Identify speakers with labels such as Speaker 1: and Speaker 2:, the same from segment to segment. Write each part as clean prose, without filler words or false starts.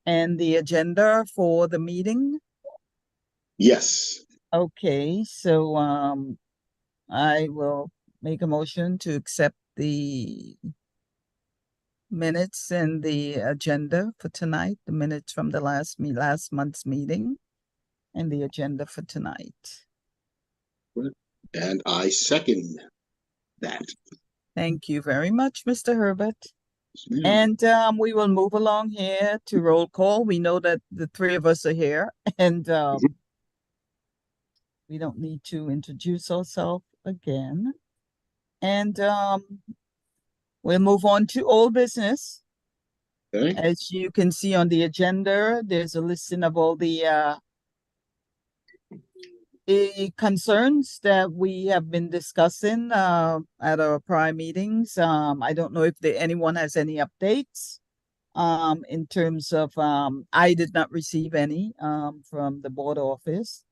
Speaker 1: and the agenda for the meeting?
Speaker 2: Yes.
Speaker 1: Okay, so I will make a motion to accept the minutes and the agenda for tonight, the minutes from the last month's meeting and the agenda for tonight.
Speaker 2: And I second that.
Speaker 1: Thank you very much, Mr. Herbert.
Speaker 2: Yes, ma'am.
Speaker 1: And we will move along here to roll call. We know that the three of us are here, and we don't need to introduce ourselves again. And we'll move on to old business.
Speaker 2: Okay.
Speaker 1: As you can see on the agenda, there's a listing of all the concerns that we have been discussing at our prior meetings. I don't know if anyone has any updates in terms of I did not receive any from the board office.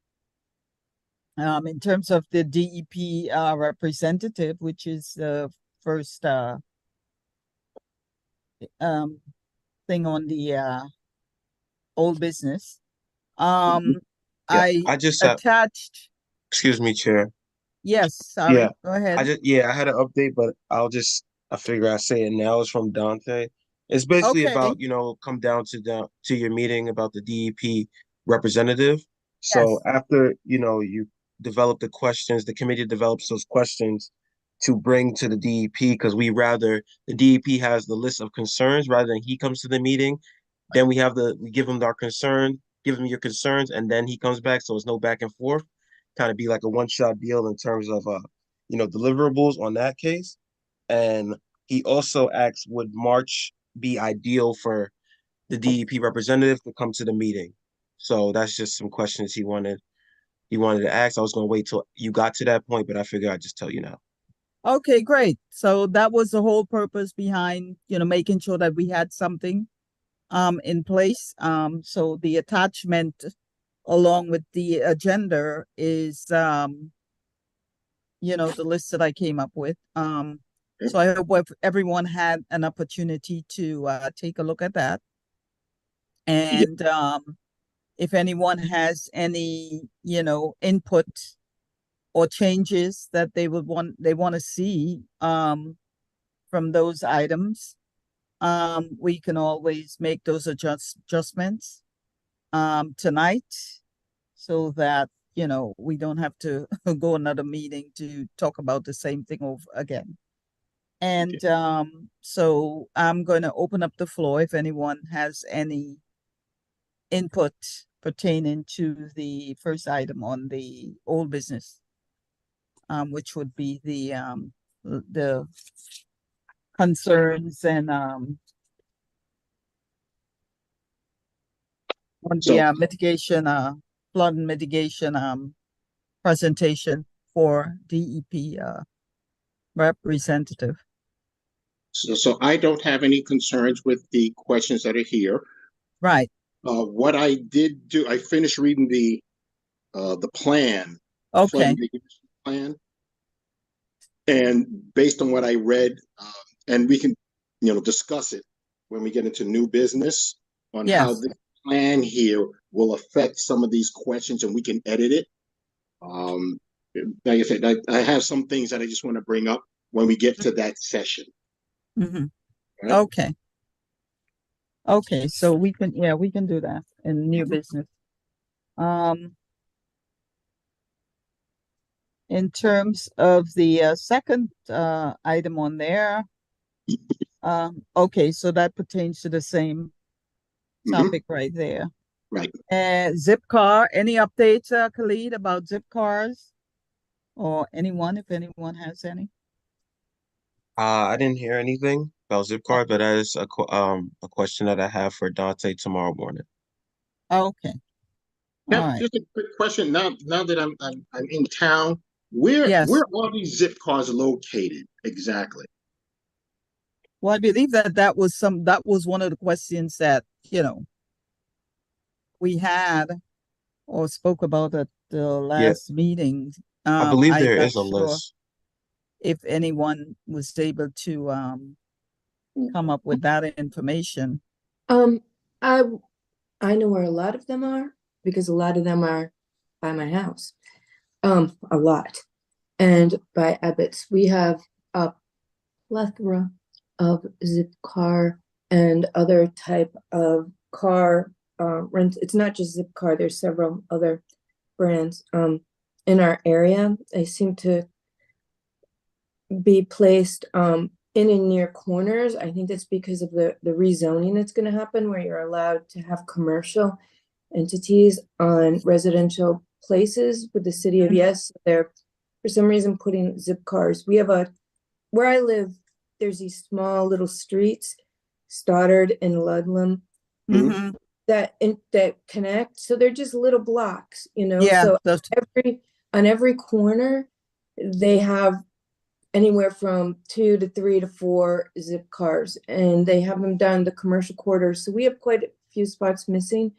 Speaker 1: In terms of the DEP representative, which is the first thing on the old business.
Speaker 2: Mhm.
Speaker 3: Yeah,
Speaker 1: I
Speaker 3: I just
Speaker 1: attached.
Speaker 3: excuse me, Chair.
Speaker 1: Yes,
Speaker 3: Yeah,
Speaker 1: sorry. Go ahead.
Speaker 3: I had an update, but I figure I say it now. It's from Dante. It's basically
Speaker 1: Okay.
Speaker 3: about, come down to your meeting about the DEP representative. So
Speaker 1: Yes.
Speaker 3: after, you develop the questions, the committee develops those questions to bring to the DEP because the DEP has the list of concerns rather than he comes to the meeting. Then we give him give him your concerns, and then he comes back. So it's no back and forth. Kind of be like a one-shot deal in terms of deliverables on that case. And he also asked, would March be ideal for the DEP representative to come to the meeting? So that's just some questions he wanted to ask. I was gonna wait till you got to that point, but I figured I'd just tell you now.
Speaker 1: Okay, great. So that was the whole purpose behind, making sure that we had something in place. So the attachment along with the agenda is the list that I came up with. So I hope everyone had an opportunity to take a look at that.
Speaker 2: Yeah.
Speaker 1: And if anyone has any, input or changes that they want to see from those items, we can always make those adjustments tonight so that we don't have to go another meeting to talk about the same thing over again.
Speaker 2: Okay.
Speaker 1: And so I'm going to open up the floor if anyone has any input pertaining to the first item on the old business, which would be the concerns and on the
Speaker 2: So,
Speaker 1: mitigation, flood mitigation presentation for DEP representative.
Speaker 2: so I don't have any concerns with the questions that are here.
Speaker 1: Right.
Speaker 2: What I did do, I finished reading the plan, flood
Speaker 1: Okay.
Speaker 2: mitigation plan, and based on what I read, and we can, discuss it when we get into new business on how
Speaker 1: Yes.
Speaker 2: this plan here will affect some of these questions, and we can edit it. Um, like I said, I have some things that I just want to bring up when we get to that session.
Speaker 1: Mm-hmm.
Speaker 2: Right?
Speaker 1: Okay. Okay. So we can do that in new business. Um, in terms of the second item on there, okay, so that pertains to the same
Speaker 2: Mm-hmm.
Speaker 1: topic right there.
Speaker 2: Right.
Speaker 1: Zipcar, any updates, Khalid, about Zipcars or anyone, if anyone has any?
Speaker 3: I didn't hear anything about Zipcar, but that is a question that I have for Dante tomorrow morning.
Speaker 1: Okay. All
Speaker 2: Now,
Speaker 1: right.
Speaker 2: just a quick question. Now that I'm in town, where
Speaker 1: Yes.
Speaker 2: are these zip cars located exactly?
Speaker 1: Well, I believe that was one of the questions that, we had or spoke about at the
Speaker 3: Yeah,
Speaker 1: last meeting.
Speaker 3: I believe
Speaker 1: I'm
Speaker 3: there
Speaker 1: not
Speaker 3: is a
Speaker 1: sure
Speaker 3: list.
Speaker 1: if anyone was able to come up with that information.
Speaker 4: Um, I I know where a lot of them are because a lot of them are by my house. A lot. And by Abbott's, we have a plethora of Zipcar and other type of car rent. It's not just Zipcar, there's several other brands in our area. They seem to be placed in and near corners. I think that's because of the rezoning that's going to happen, where you're allowed to have commercial entities on residential places with the city of Yes. They're for some reason putting Zipcars. We have where I live, there's these small little streets, Stoddard and Ludlam,
Speaker 1: Mhm.
Speaker 4: that connect. So they're just little blocks,
Speaker 1: Yeah,
Speaker 4: So
Speaker 1: those,
Speaker 4: on every corner, they have anywhere from 2 to 3 to 4 Zipcars, and they have them down the commercial quarters. So we have quite a few spots missing.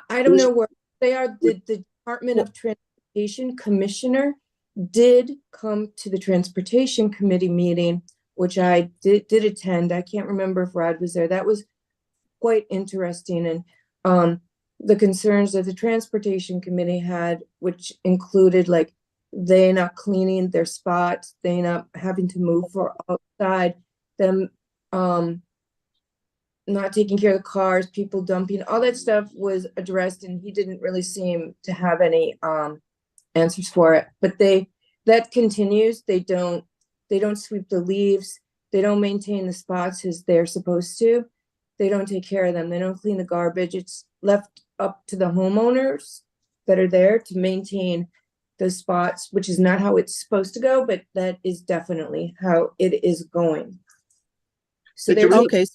Speaker 4: I don't know where they are. The Department of Transportation Commissioner did come to the Transportation Committee meeting, which I did attend. I can't remember if Rod was there. That was quite interesting. And the concerns that the Transportation Committee had, which included like they not cleaning their spots, they not having to move for outside, them not taking care of the cars, people dumping, all that stuff was addressed, and he didn't really seem to have any answers for it. But that continues. They don't sweep the leaves, they don't maintain the spots as they're supposed to, they don't take care of them, they don't clean the garbage. It's left up to the homeowners that are there to maintain those spots, which is not how it's supposed to go, but that is definitely how it is going. So they're
Speaker 1: okay.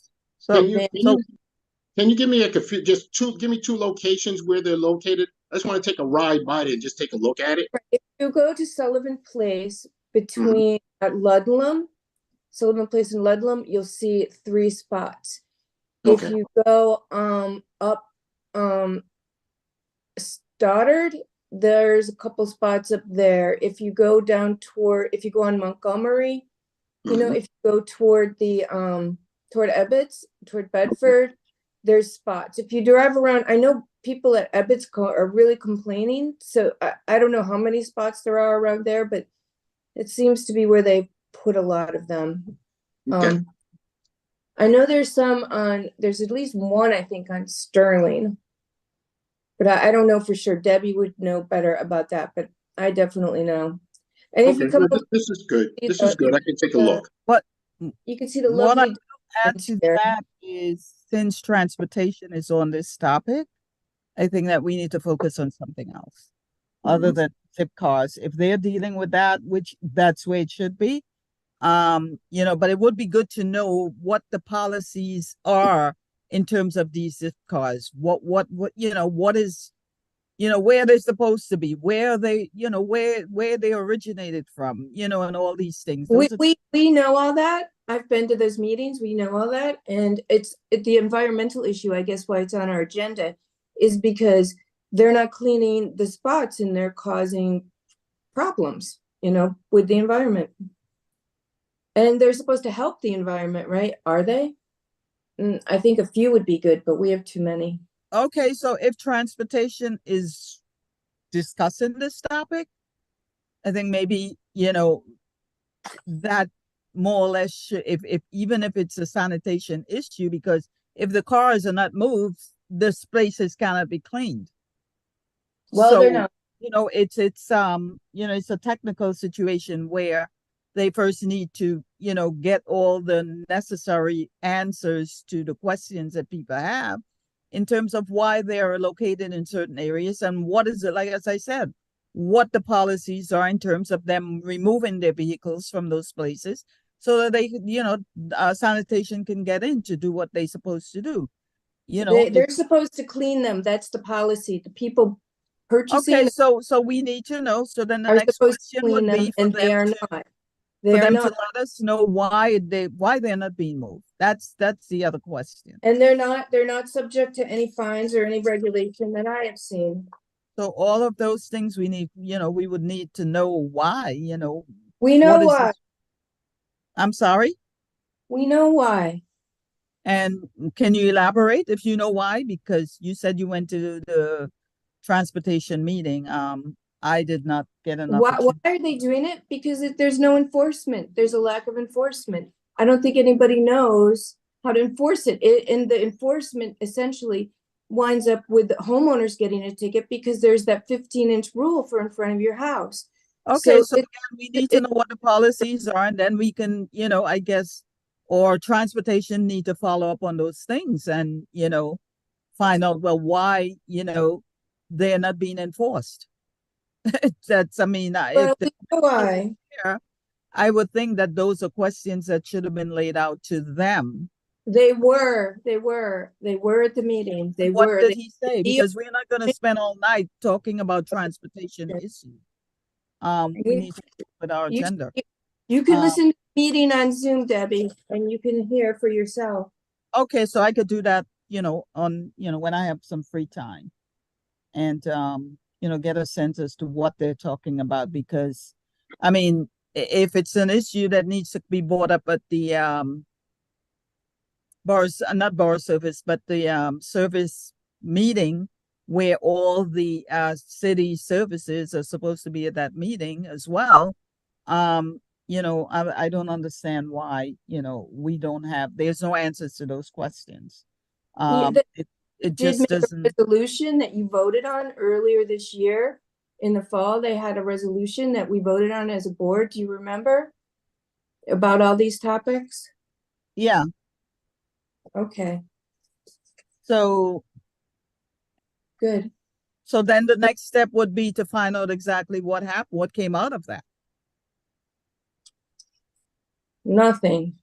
Speaker 1: So,
Speaker 2: Can you give me give me two locations where they're located? I just want to take a ride by it and just take a look at it.
Speaker 4: if you go to Sullivan Place between Sullivan Place and Ludlam, you'll see 3 spots. If
Speaker 2: Okay.
Speaker 4: you go up Stoddard, there's a couple spots up there. If you go if you go on Montgomery, if you go toward the toward Ebbets, toward Bedford, there's spots. If you drive around, I know people at Ebbets are really complaining. So I don't know how many spots there are around there, but it seems to be where they put a lot of them.
Speaker 2: Okay.
Speaker 4: I know there's there's at least one, I think, on Sterling, but I don't know for sure. Debbie would know better about that, but I definitely know. And if you come
Speaker 2: Well, this is good. This is good. I can take a look.
Speaker 1: But
Speaker 4: you can see the
Speaker 1: what I
Speaker 4: lovely
Speaker 1: will add to
Speaker 4: there.
Speaker 1: that is, since transportation is on this topic, I think that we need to focus on something else other than zip cars. If they're dealing with that, which that's where it should be, but it would be good to know what the policies are in terms of these zip cars. What is, where they're supposed to be, where they, where they originated from, and all these things.
Speaker 4: We know all that. I've been to those meetings. We know all that. And it's the environmental issue, I guess, why it's on our agenda is because they're not cleaning the spots and they're causing problems, with the environment. And they're supposed to help the environment, right? Are they? I think a few would be good, but we have too many.
Speaker 1: Okay, so if transportation is discussing this topic, I think maybe, that more or less should, if even if it's a sanitation issue, because if the cars are not moved, the spaces cannot be cleaned.
Speaker 4: Well, they're not.
Speaker 1: It's it's a technical situation where they first need to, get all the necessary answers to the questions that people have in terms of why they are located in certain areas and what is it, like, as I said, what the policies are in terms of them removing their vehicles from those places so that they, sanitation can get in to do what they're supposed to do.
Speaker 4: They're supposed to clean them. That's the policy. The people purchasing.
Speaker 1: Okay, so we need to know. So then the
Speaker 4: are
Speaker 1: next
Speaker 4: supposed to
Speaker 1: question would
Speaker 4: clean them,
Speaker 1: be for
Speaker 4: and
Speaker 1: them
Speaker 4: they are
Speaker 1: to,
Speaker 4: not.
Speaker 1: for
Speaker 4: They are
Speaker 1: them
Speaker 4: not.
Speaker 1: to let us know why they're not being moved. That's the other question.
Speaker 4: And they're not subject to any fines or any regulation that I have seen.
Speaker 1: So all of those things we need, we would need to know why,
Speaker 4: We know
Speaker 1: what is
Speaker 4: why.
Speaker 1: this? I'm sorry?
Speaker 4: We know why.
Speaker 1: And can you elaborate if you know why? Because you said you went to the transportation meeting. I did not get an
Speaker 4: Why
Speaker 1: opportunity.
Speaker 4: are they doing it? Because there's no enforcement. There's a lack of enforcement. I don't think anybody knows how to enforce it. And the enforcement essentially winds up with the homeowners getting a ticket because there's that 15-inch rule for in front of your house.
Speaker 1: Okay,
Speaker 4: So
Speaker 1: so again, we need to know what the policies are, and then we can, I guess, or transportation need to follow up on those things and, find out, well, why, they're not being enforced. That's, I mean, if
Speaker 4: Well,
Speaker 1: they
Speaker 4: why?
Speaker 1: care, I would think that those are questions that should have been laid out to them.
Speaker 4: They were at the meeting. They
Speaker 1: What
Speaker 4: were.
Speaker 1: did
Speaker 4: They,
Speaker 1: he say? Because we're not going to spend all night talking about transportation issues. We need to keep with our
Speaker 4: you,
Speaker 1: agenda.
Speaker 4: you can
Speaker 1: Um,
Speaker 4: listen to the meeting on Zoom, Debbie, and you can hear for yourself.
Speaker 1: Okay, so I could do that, on, when I have some free time. And, get a sense as to what they're talking about, because, I mean, if it's an issue that needs to be brought up at the, not bar service, but the, service meeting where all the, city services are supposed to be at that meeting as well. I don't understand why, we don't have, there's no answers to those questions. It
Speaker 4: Did
Speaker 1: just
Speaker 4: make a
Speaker 1: doesn't.
Speaker 4: resolution that you voted on earlier this year. In the fall, they had a resolution that we voted on as a board. Do you remember? About all these topics?
Speaker 1: Yeah,
Speaker 4: Okay,
Speaker 1: so
Speaker 4: good.
Speaker 1: so then the next step would be to find out exactly what happened, what came out of that.
Speaker 4: Nothing.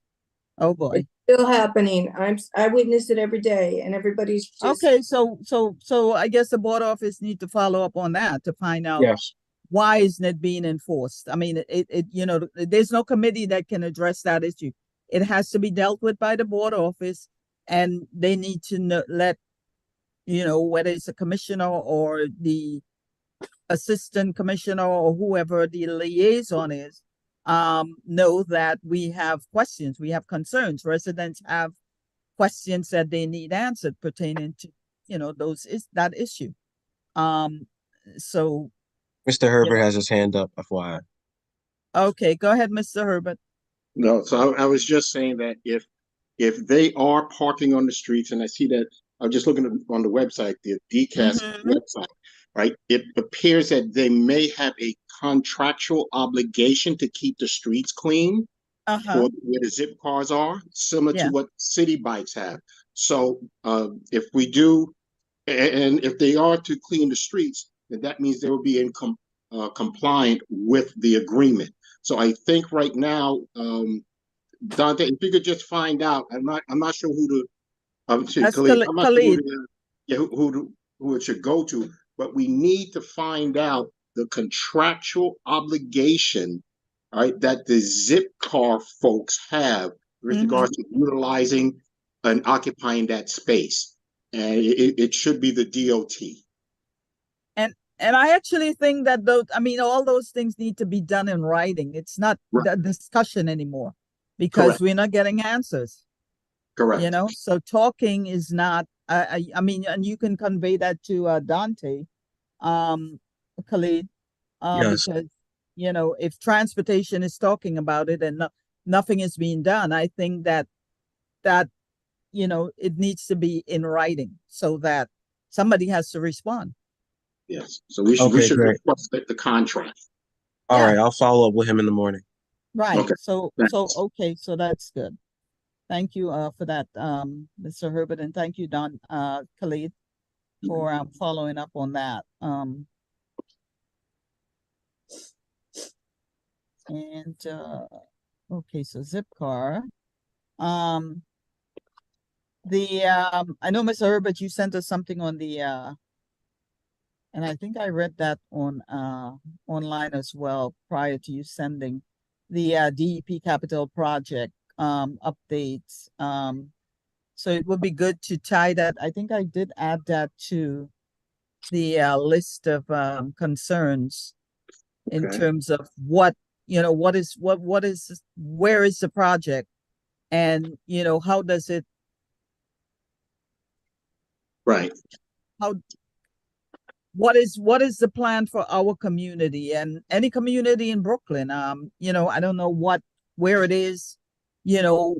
Speaker 1: Oh boy.
Speaker 4: Still happening. I witness it every day and everybody's just.
Speaker 1: Okay, so I guess the board office need to follow up on that to find out
Speaker 3: Yes.
Speaker 1: why isn't it being enforced? I mean, there's no committee that can address that issue. It has to be dealt with by the board office, and they need to let, whether it's a commissioner or the assistant commissioner or whoever the liaison is, know that we have questions, we have concerns. Residents have questions that they need answered pertaining to, that issue. So,
Speaker 3: Mr. Herbert has his hand up, FYI.
Speaker 1: okay, go ahead, Mr. Herbert.
Speaker 2: No, so I was just saying that if they are parking on the streets, and I see that I'm just looking on the website, the DCAS website, right? It appears that they may have a contractual obligation to keep the streets clean for where the zip cars are, similar to what city bikes have. So if we do, and if they are to clean the streets, then that means they will be in compliant with the agreement. So I think right now, Dante, if you could just find out, I'm not sure who to,
Speaker 1: That's
Speaker 2: Khalid, I'm not sure
Speaker 1: Khalid.
Speaker 2: who it should go to, but we need to find out the contractual obligation, all right, that the zip car folks have with regards to utilizing and occupying that space. And it should be the DOT.
Speaker 1: And I actually think that all those things need to be done in writing. It's not the discussion anymore, because
Speaker 2: Correct.
Speaker 1: we're not getting answers.
Speaker 2: Correct.
Speaker 1: So talking is not, and you can convey that to Dante, Khalid,
Speaker 3: Yes.
Speaker 1: because, if transportation is talking about it and nothing is being done, I think that it needs to be in writing so that somebody has to respond.
Speaker 2: Yes. So we should
Speaker 3: great.
Speaker 2: request the contract.
Speaker 3: All
Speaker 1: Yeah.
Speaker 3: right, I'll follow up with him in the morning.
Speaker 1: Right.
Speaker 2: Okay.
Speaker 1: So okay, so that's good. Thank you for that, Mr. Herbert, and thank you, Khalid, for following up on that. And okay, so Zipcar. I know, Mr. Herbert, you sent us something on the and I think I read that on online as well prior to you sending the DEP capital project updates. So it would be good to tie that. I think I did add that to the list of concerns in terms of where is the project, and how does it
Speaker 2: Right.
Speaker 1: What is the plan for our community and any community in Brooklyn? You know, I don't know where it is, you know,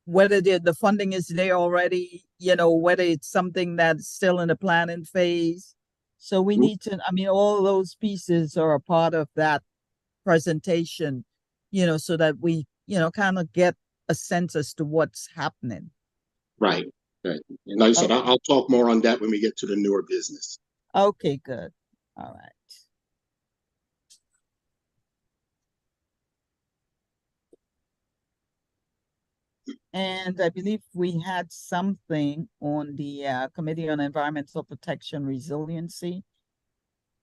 Speaker 1: whether the funding is there already, you know, whether it's something that's still in the planning phase. So we need to, I mean, all those pieces are a part of that presentation, you know, so that we, you know, kind of get a sense as to what's happening.
Speaker 2: Right. Right. And like I said,
Speaker 1: Okay.
Speaker 2: I'll talk more on that when we get to the newer business.
Speaker 1: Okay, good. All right. And I believe we had something on the Committee on Environmental Protection Resiliency,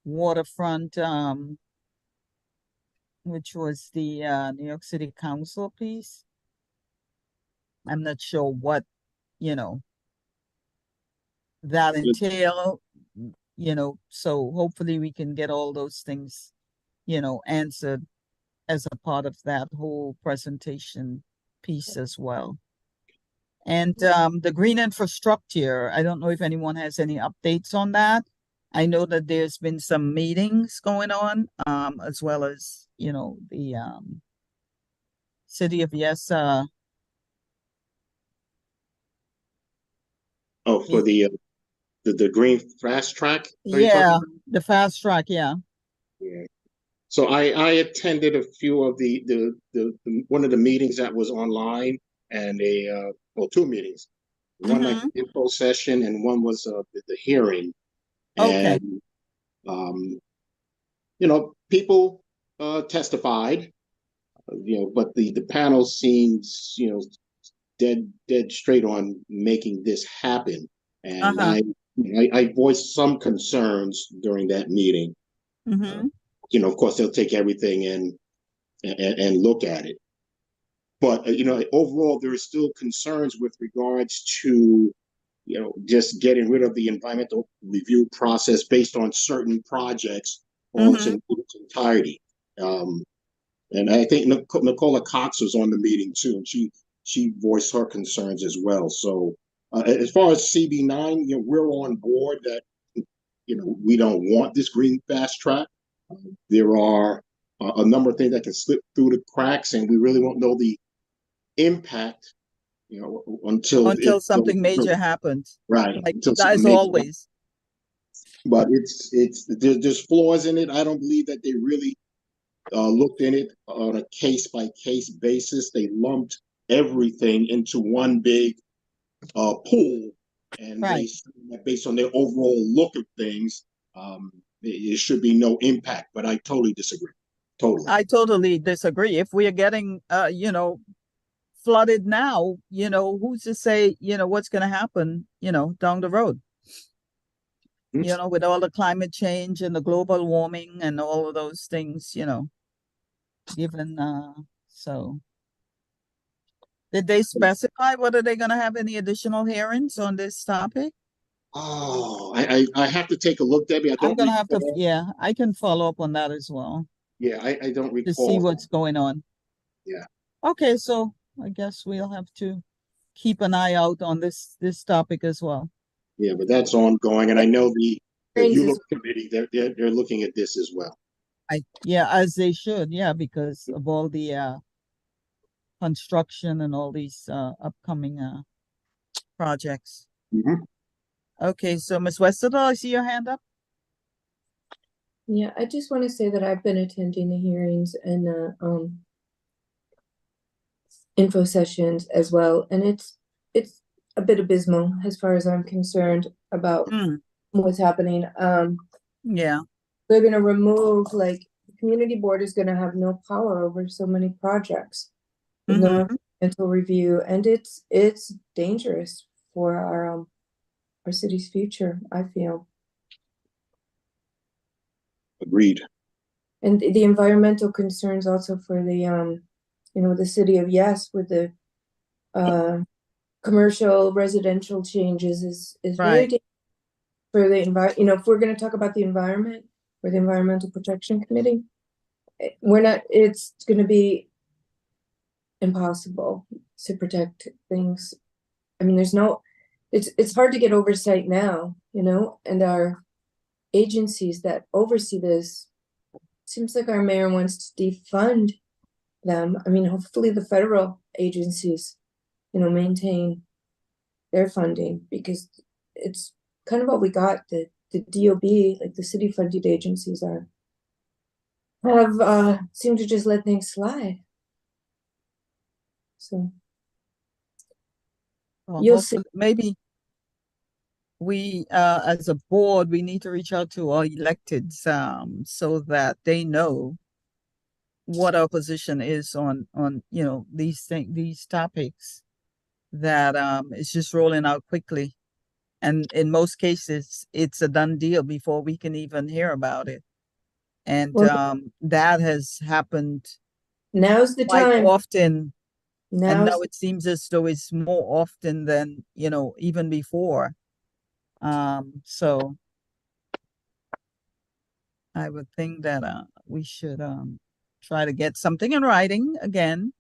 Speaker 1: waterfront, which was the New York City Council piece. I'm not sure what, you know, that entail, you know, so hopefully we can get all those things, you know, answered as a part of that whole presentation piece as well. And the green infrastructure, I don't know if anyone has any updates on that. I know that there's been some meetings going on, as well as, you know, the City of Yes,
Speaker 2: Oh, for the green fast track? Are you talking
Speaker 1: yeah,
Speaker 2: about?
Speaker 1: the fast track, yeah.
Speaker 2: Yeah. So I attended a few of the one of the meetings that was online, and well, two meetings. One like
Speaker 1: Mhm.
Speaker 2: info session, and one was the hearing.
Speaker 1: Okay,
Speaker 2: And you know, people testified, you know, but the panel seems, you know, dead straight on making this happen. And
Speaker 1: uh-huh,
Speaker 2: I voiced some concerns during that meeting.
Speaker 1: mhm,
Speaker 2: You know, of course, they'll take everything and look at it. But you know, overall, there are still concerns with regards to, you know, just getting rid of the environmental review process based on certain projects all its
Speaker 1: mhm.
Speaker 2: entirety. Um, and I think Nicola Cox was on the meeting too, and she voiced her concerns as well. So as far as CB9, you know, we're on board that, you know, we don't want this green fast track. There are a number of things that can slip through the cracks, and we really won't know the impact, you know, until
Speaker 1: Until
Speaker 2: it goes
Speaker 1: something
Speaker 2: through.
Speaker 1: major happens,
Speaker 2: Right.
Speaker 1: like
Speaker 2: Until something
Speaker 1: as
Speaker 2: major.
Speaker 1: always.
Speaker 2: But there's flaws in it. I don't believe that they really looked in it on a case by case basis. They lumped everything into one big pool, and they
Speaker 1: Right.
Speaker 2: said that based on their overall look of things, it should be no impact. But I totally disagree. Totally.
Speaker 1: I totally disagree. If we are getting, you know, flooded now, you know, who's to say, you know, what's going to happen, you know, down the road, you know, with all the climate change and the global warming and all of those things, you know, given, so did they specify whether they're going to have any additional hearings on this topic?
Speaker 2: Oh, I have to take a look, Debbie. I
Speaker 1: I'm
Speaker 2: don't
Speaker 1: going to have to,
Speaker 2: recall.
Speaker 1: yeah, I can follow up on that as well
Speaker 2: Yeah, I don't
Speaker 1: to see
Speaker 2: recall.
Speaker 1: what's going on.
Speaker 2: Yeah.
Speaker 1: Okay, so I guess we'll have to keep an eye out on this topic as well.
Speaker 2: Yeah, but that's ongoing, and I know the
Speaker 4: Hearings
Speaker 2: ULURP
Speaker 4: is-
Speaker 2: committee, they're looking at this as well.
Speaker 1: Yeah, as they should, yeah, because of all the construction and all these upcoming projects.
Speaker 2: Mhm.
Speaker 1: Okay, so Ms. Westerdahl, I see your hand up.
Speaker 4: Yeah, I just want to say that I've been attending the hearings and info sessions as well, and it's a bit abysmal as far as I'm concerned about
Speaker 1: Mm,
Speaker 4: what's happening.
Speaker 1: yeah.
Speaker 4: They're gonna remove, like, the community board is gonna have no power over so many projects with no
Speaker 1: Mhm.
Speaker 4: environmental review, and it's dangerous for our city's future, I feel.
Speaker 2: Agreed.
Speaker 4: And the environmental concerns also for the you know, the city of Yes with the commercial residential changes is very
Speaker 1: Right.
Speaker 4: dangerous for the environment. You know, if we're going to talk about the environment for the Environmental Protection Committee, we're not, it's going to be impossible to protect things. I mean, there's no, it's hard to get oversight now, you know, and our agencies that oversee this, seems like our mayor wants to defund them. I mean, hopefully the federal agencies, you know, maintain their funding, because it's kind of what we got. The DOB, like the city funded agencies have seemed to just let things slide. So
Speaker 1: Well,
Speaker 4: you'll see.
Speaker 1: hopefully- maybe we, as a board, we need to reach out to our electeds, so that they know what our position is on, you know, these topics that, is just rolling out quickly. And in most cases, it's a done deal before we can even hear about it. And,
Speaker 4: Well,
Speaker 1: that has happened
Speaker 4: now's the
Speaker 1: quite
Speaker 4: time.
Speaker 1: often. And now
Speaker 4: Now's
Speaker 1: it seems as though it's more often than, you know, even before. So I would think that, we should, try to get something in writing again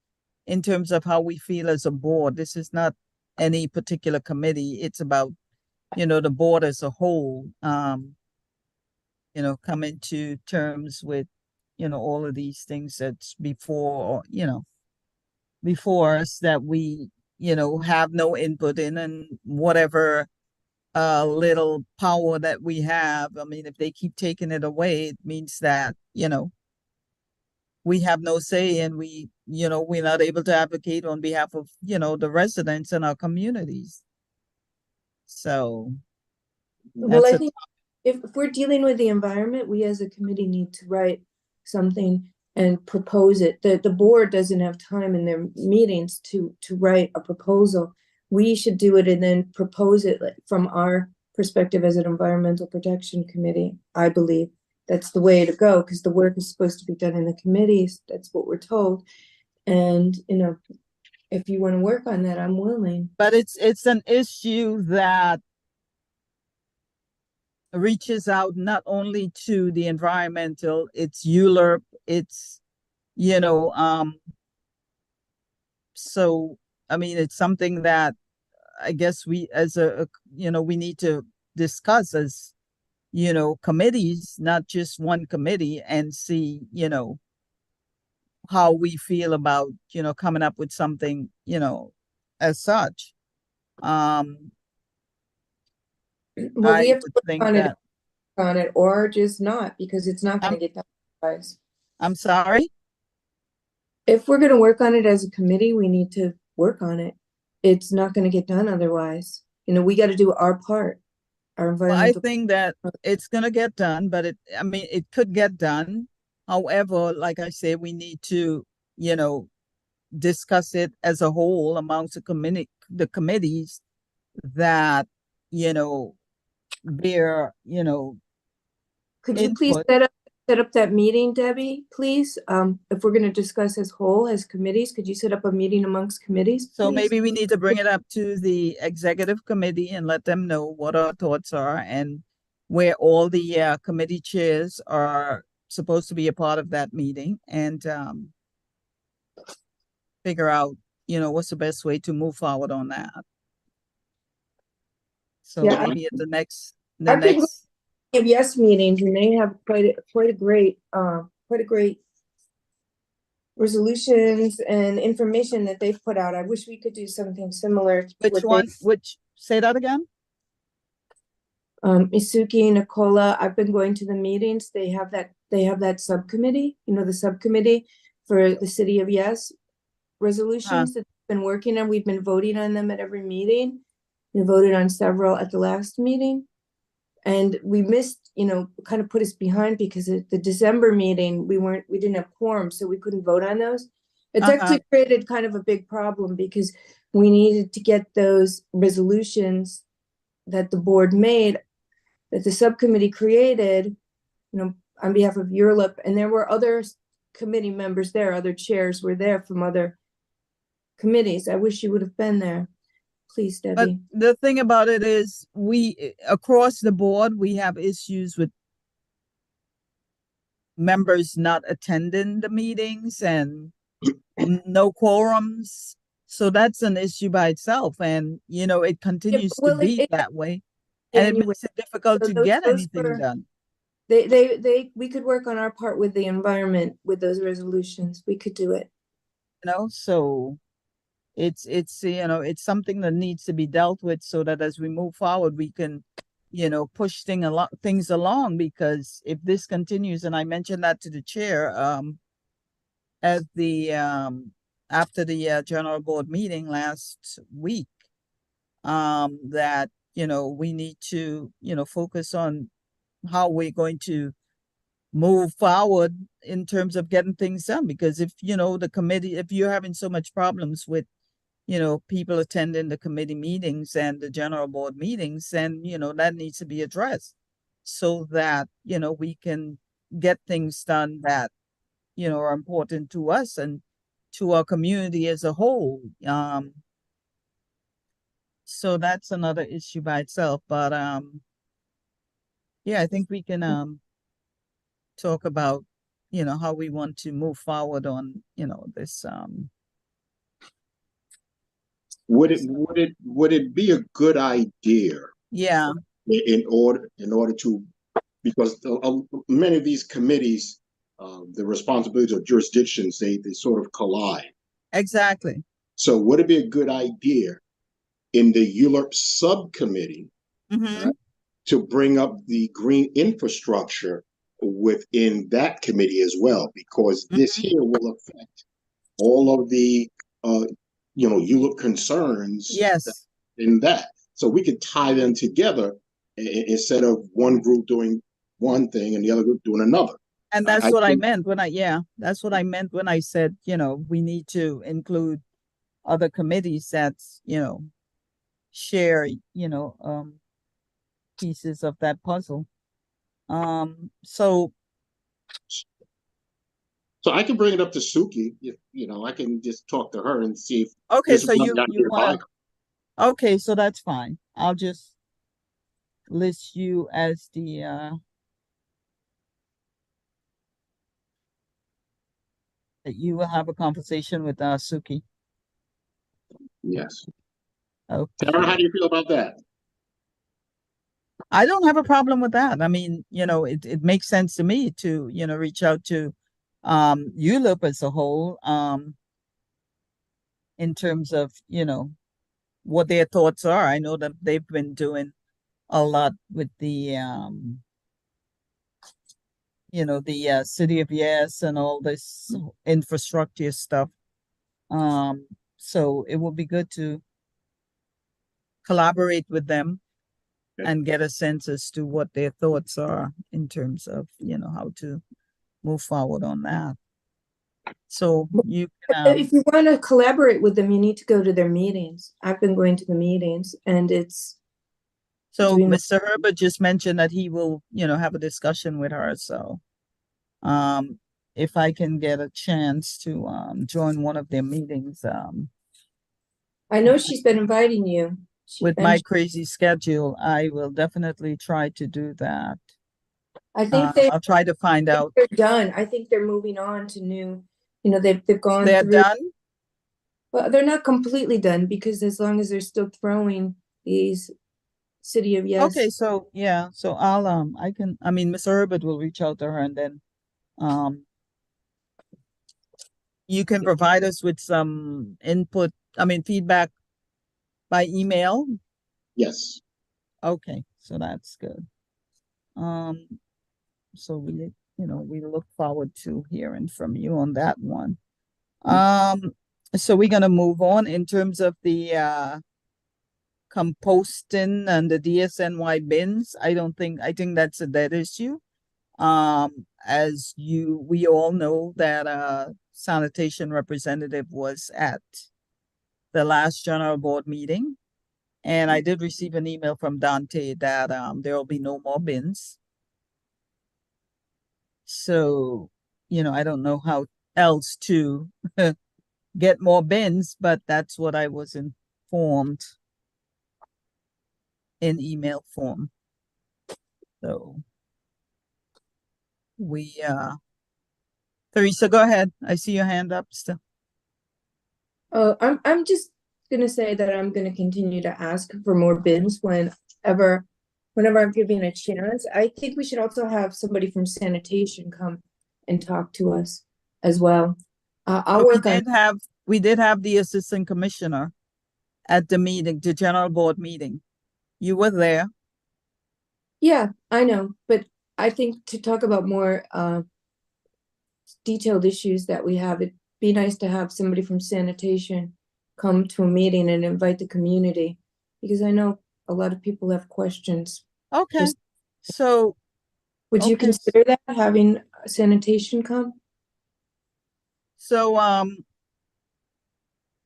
Speaker 1: in terms of how we feel as a board. This is not any particular committee. It's about, you know, the board as a whole, you know, coming to terms with, you know, all of these things that's before, you know, before us that we, you know, have no input in, and whatever little power that we have. I mean, if they keep taking it away, it means that, you know, we have no say, and we, you know, we're not able to advocate on behalf of, you know, the residents in our communities. So
Speaker 4: well,
Speaker 1: that's
Speaker 4: I
Speaker 1: a,
Speaker 4: think if we're dealing with the environment, we as a committee need to write something and propose it. The board doesn't have time in their meetings to write a proposal. We should do it and then propose it, like, from our perspective as an environmental protection committee. I believe that's the way to go, because the work is supposed to be done in the committees. That's what we're told. And, you know, if you want to work on that, I'm willing.
Speaker 1: but it's an issue that reaches out not only to the environmental, it's ULURP, it's, you know, so, I mean, it's something that I guess we as you know, we need to discuss as, you know, committees, not just one committee, and see, you know, how we feel about, you know, coming up with something, you know, as such.
Speaker 4: Well,
Speaker 1: I
Speaker 4: we have to
Speaker 1: would
Speaker 4: work
Speaker 1: think
Speaker 4: on it,
Speaker 1: that,
Speaker 4: or just not, because it's not going
Speaker 1: I'm,
Speaker 4: to get done otherwise.
Speaker 1: I'm sorry.
Speaker 4: If we're going to work on it as a committee, we need to work on it. It's not going to get done otherwise. You know, we got to do our part, our
Speaker 1: Well, I
Speaker 4: environmental.
Speaker 1: think that it's gonna get done, but I mean, it could get done. However, like I said, we need to, you know, discuss it as a whole amongst the committees that, you know, bear, you know,
Speaker 4: Could you please
Speaker 1: input.
Speaker 4: set up that meeting, Debbie, please? If we're going to discuss as whole, as committees, could you set up a meeting amongst committees,
Speaker 1: So
Speaker 4: please?
Speaker 1: maybe we need to bring it up to the executive committee and let them know what our thoughts are, and where all the committee chairs are supposed to be a part of that meeting, and figure out, you know, what's the best way to move forward on that. So
Speaker 4: Yeah,
Speaker 1: maybe at the
Speaker 4: I've been
Speaker 1: next,
Speaker 4: of yes meetings, and they have quite a great resolutions and information that they've put out. I wish we could do something similar to
Speaker 1: which
Speaker 4: what they,
Speaker 1: one, say that again?
Speaker 4: Misuki, Nicola, I've been going to the meetings. They have that subcommittee, you know, the subcommittee for the City of Yes resolutions that they've been working on. We've been voting on them at every meeting. We voted on several at the last meeting. And we missed, you know, kind of put us behind because at the December meeting, we didn't have quorum, so we couldn't vote on those. It's actually created kind of a big problem because we needed to get those resolutions that the board made, that the subcommittee created, you know, on behalf of ULURP, and there were other committee members there, other chairs were there from other committees. I wish you would have been there. Please,
Speaker 1: But
Speaker 4: Debbie.
Speaker 1: the thing about it is, we, across the board, we have issues with members not attending the meetings and no quorums. So that's an issue by itself, and you know, it continues to
Speaker 4: well,
Speaker 1: be
Speaker 4: it
Speaker 1: that way, and it
Speaker 4: January.
Speaker 1: makes it difficult
Speaker 4: So
Speaker 1: to get
Speaker 4: those
Speaker 1: anything
Speaker 4: were
Speaker 1: done.
Speaker 4: we could work on our part with the environment with those resolutions. We could do it.
Speaker 1: You know, so it's you know, it's something that needs to be dealt with so that as we move forward, we can, you know, push things along, because if this continues, and I mentioned that to the chair, at the after the general board meeting last week, that, you know, we need to, you know, focus on how we're going to move forward in terms of getting things done. Because if, you know, the committee, if you're having so much problems with, you know, people attending the committee meetings and the general board meetings, then, you know, that needs to be addressed so that, you know, we can get things done that, you know, are important to us and to our community as a whole. So that's another issue by itself. But yeah, I think we can talk about, you know, how we want to move forward on, you know, this
Speaker 2: Would it be a good idea
Speaker 1: yeah,
Speaker 2: in order to, because many of these committees, the responsibilities of jurisdictions, they sort of collide.
Speaker 1: exactly.
Speaker 2: So would it be a good idea in the ULURP subcommittee
Speaker 1: Mm-hmm.
Speaker 2: to bring up the green infrastructure within that committee as well? Because this
Speaker 1: Mm-hmm.
Speaker 2: here will affect all of the ULURP concerns
Speaker 1: Yes.
Speaker 2: in that. So we could tie them together instead of one group doing one thing and the other group doing another.
Speaker 1: And that's
Speaker 2: I
Speaker 1: what I
Speaker 2: think
Speaker 1: meant when that's what I meant when I said, you know, we need to include other committees that's, you know, share, you know, pieces of that puzzle. So
Speaker 2: so. I can bring it up to Suki. If you know, I can just talk to her and see if
Speaker 1: okay,
Speaker 2: this is
Speaker 1: so
Speaker 2: something I can
Speaker 1: you
Speaker 2: get
Speaker 1: wanna,
Speaker 2: by.
Speaker 1: okay, so that's fine. I'll just list you as the that you will have a conversation with Suki.
Speaker 2: Yes. Tara, how
Speaker 1: Okay.
Speaker 2: do you feel about that?
Speaker 1: I don't have a problem with that. I mean, you know, it makes sense to me to, you know, reach out to ULIP as a whole, in terms of, you know, what their thoughts are. I know that they've been doing a lot with the you know, the City of Yes and all this infrastructure stuff. So it would be good to collaborate with them
Speaker 2: Okay.
Speaker 1: and get a sense as to what their thoughts are in terms of, you know, how to move forward on that. So you can,
Speaker 4: If you want to collaborate with them, you need to go to their meetings. I've been going to the meetings, and it's
Speaker 1: so
Speaker 4: doing
Speaker 1: Mr. Herbert just mentioned that he will, you know, have a discussion with her. So if I can get a chance to join one of their meetings,
Speaker 4: I know she's been inviting you.
Speaker 1: with my crazy schedule, I will definitely try to do that.
Speaker 4: I think they
Speaker 1: I'll try to find out.
Speaker 4: they're done. I think they're moving on to new, you know, they've gone
Speaker 1: They're
Speaker 4: through.
Speaker 1: done?
Speaker 4: Well, they're not completely done because as long as they're still throwing these City of Yes.
Speaker 1: Okay, so yeah, so I'll I mean, Miss Herbert will reach out to her, and then um you can provide us with some input, I mean, feedback by email.
Speaker 2: Yes.
Speaker 1: Okay, so that's good. So we, you know, we look forward to hearing from you on that one. So we're gonna move on in terms of the composting and the DSNY bins. I think that's a dead issue. As we all know that sanitation representative was at the last general board meeting. And I did receive an email from Dante that there will be no more bins. So, you know, I don't know how else to get more bins, but that's what I was informed in email form. So we Teresa, go ahead. I see your hand up still.
Speaker 4: I'm just gonna say that I'm gonna continue to ask for more bins whenever I'm given a chance. I think we should also have somebody from sanitation come and talk to us as well. I'll
Speaker 1: We
Speaker 4: work on,
Speaker 1: did have the assistant commissioner at the meeting, the general board meeting. You were there.
Speaker 4: yeah, I know, but I think to talk about more detailed issues that we have, it'd be nice to have somebody from sanitation come to a meeting and invite the community, because I know a lot of people have questions.
Speaker 1: Okay.
Speaker 4: Just-
Speaker 1: So,
Speaker 4: Would you
Speaker 1: Okay.
Speaker 4: consider that, having sanitation come?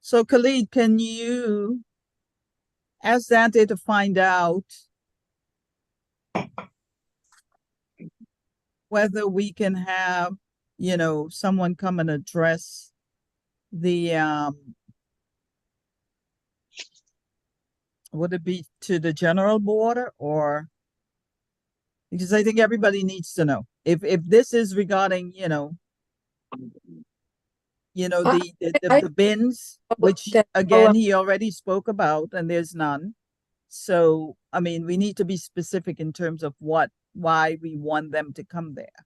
Speaker 1: so Khalid, can you ask Dante to find out whether we can have, someone come and address the, would it be to the general board or? Because I think everybody needs to know if this is regarding, the bins, which
Speaker 4: that-
Speaker 1: again, he already spoke about, and there's none. So, I mean, we need to be specific in terms of why we want them to come there.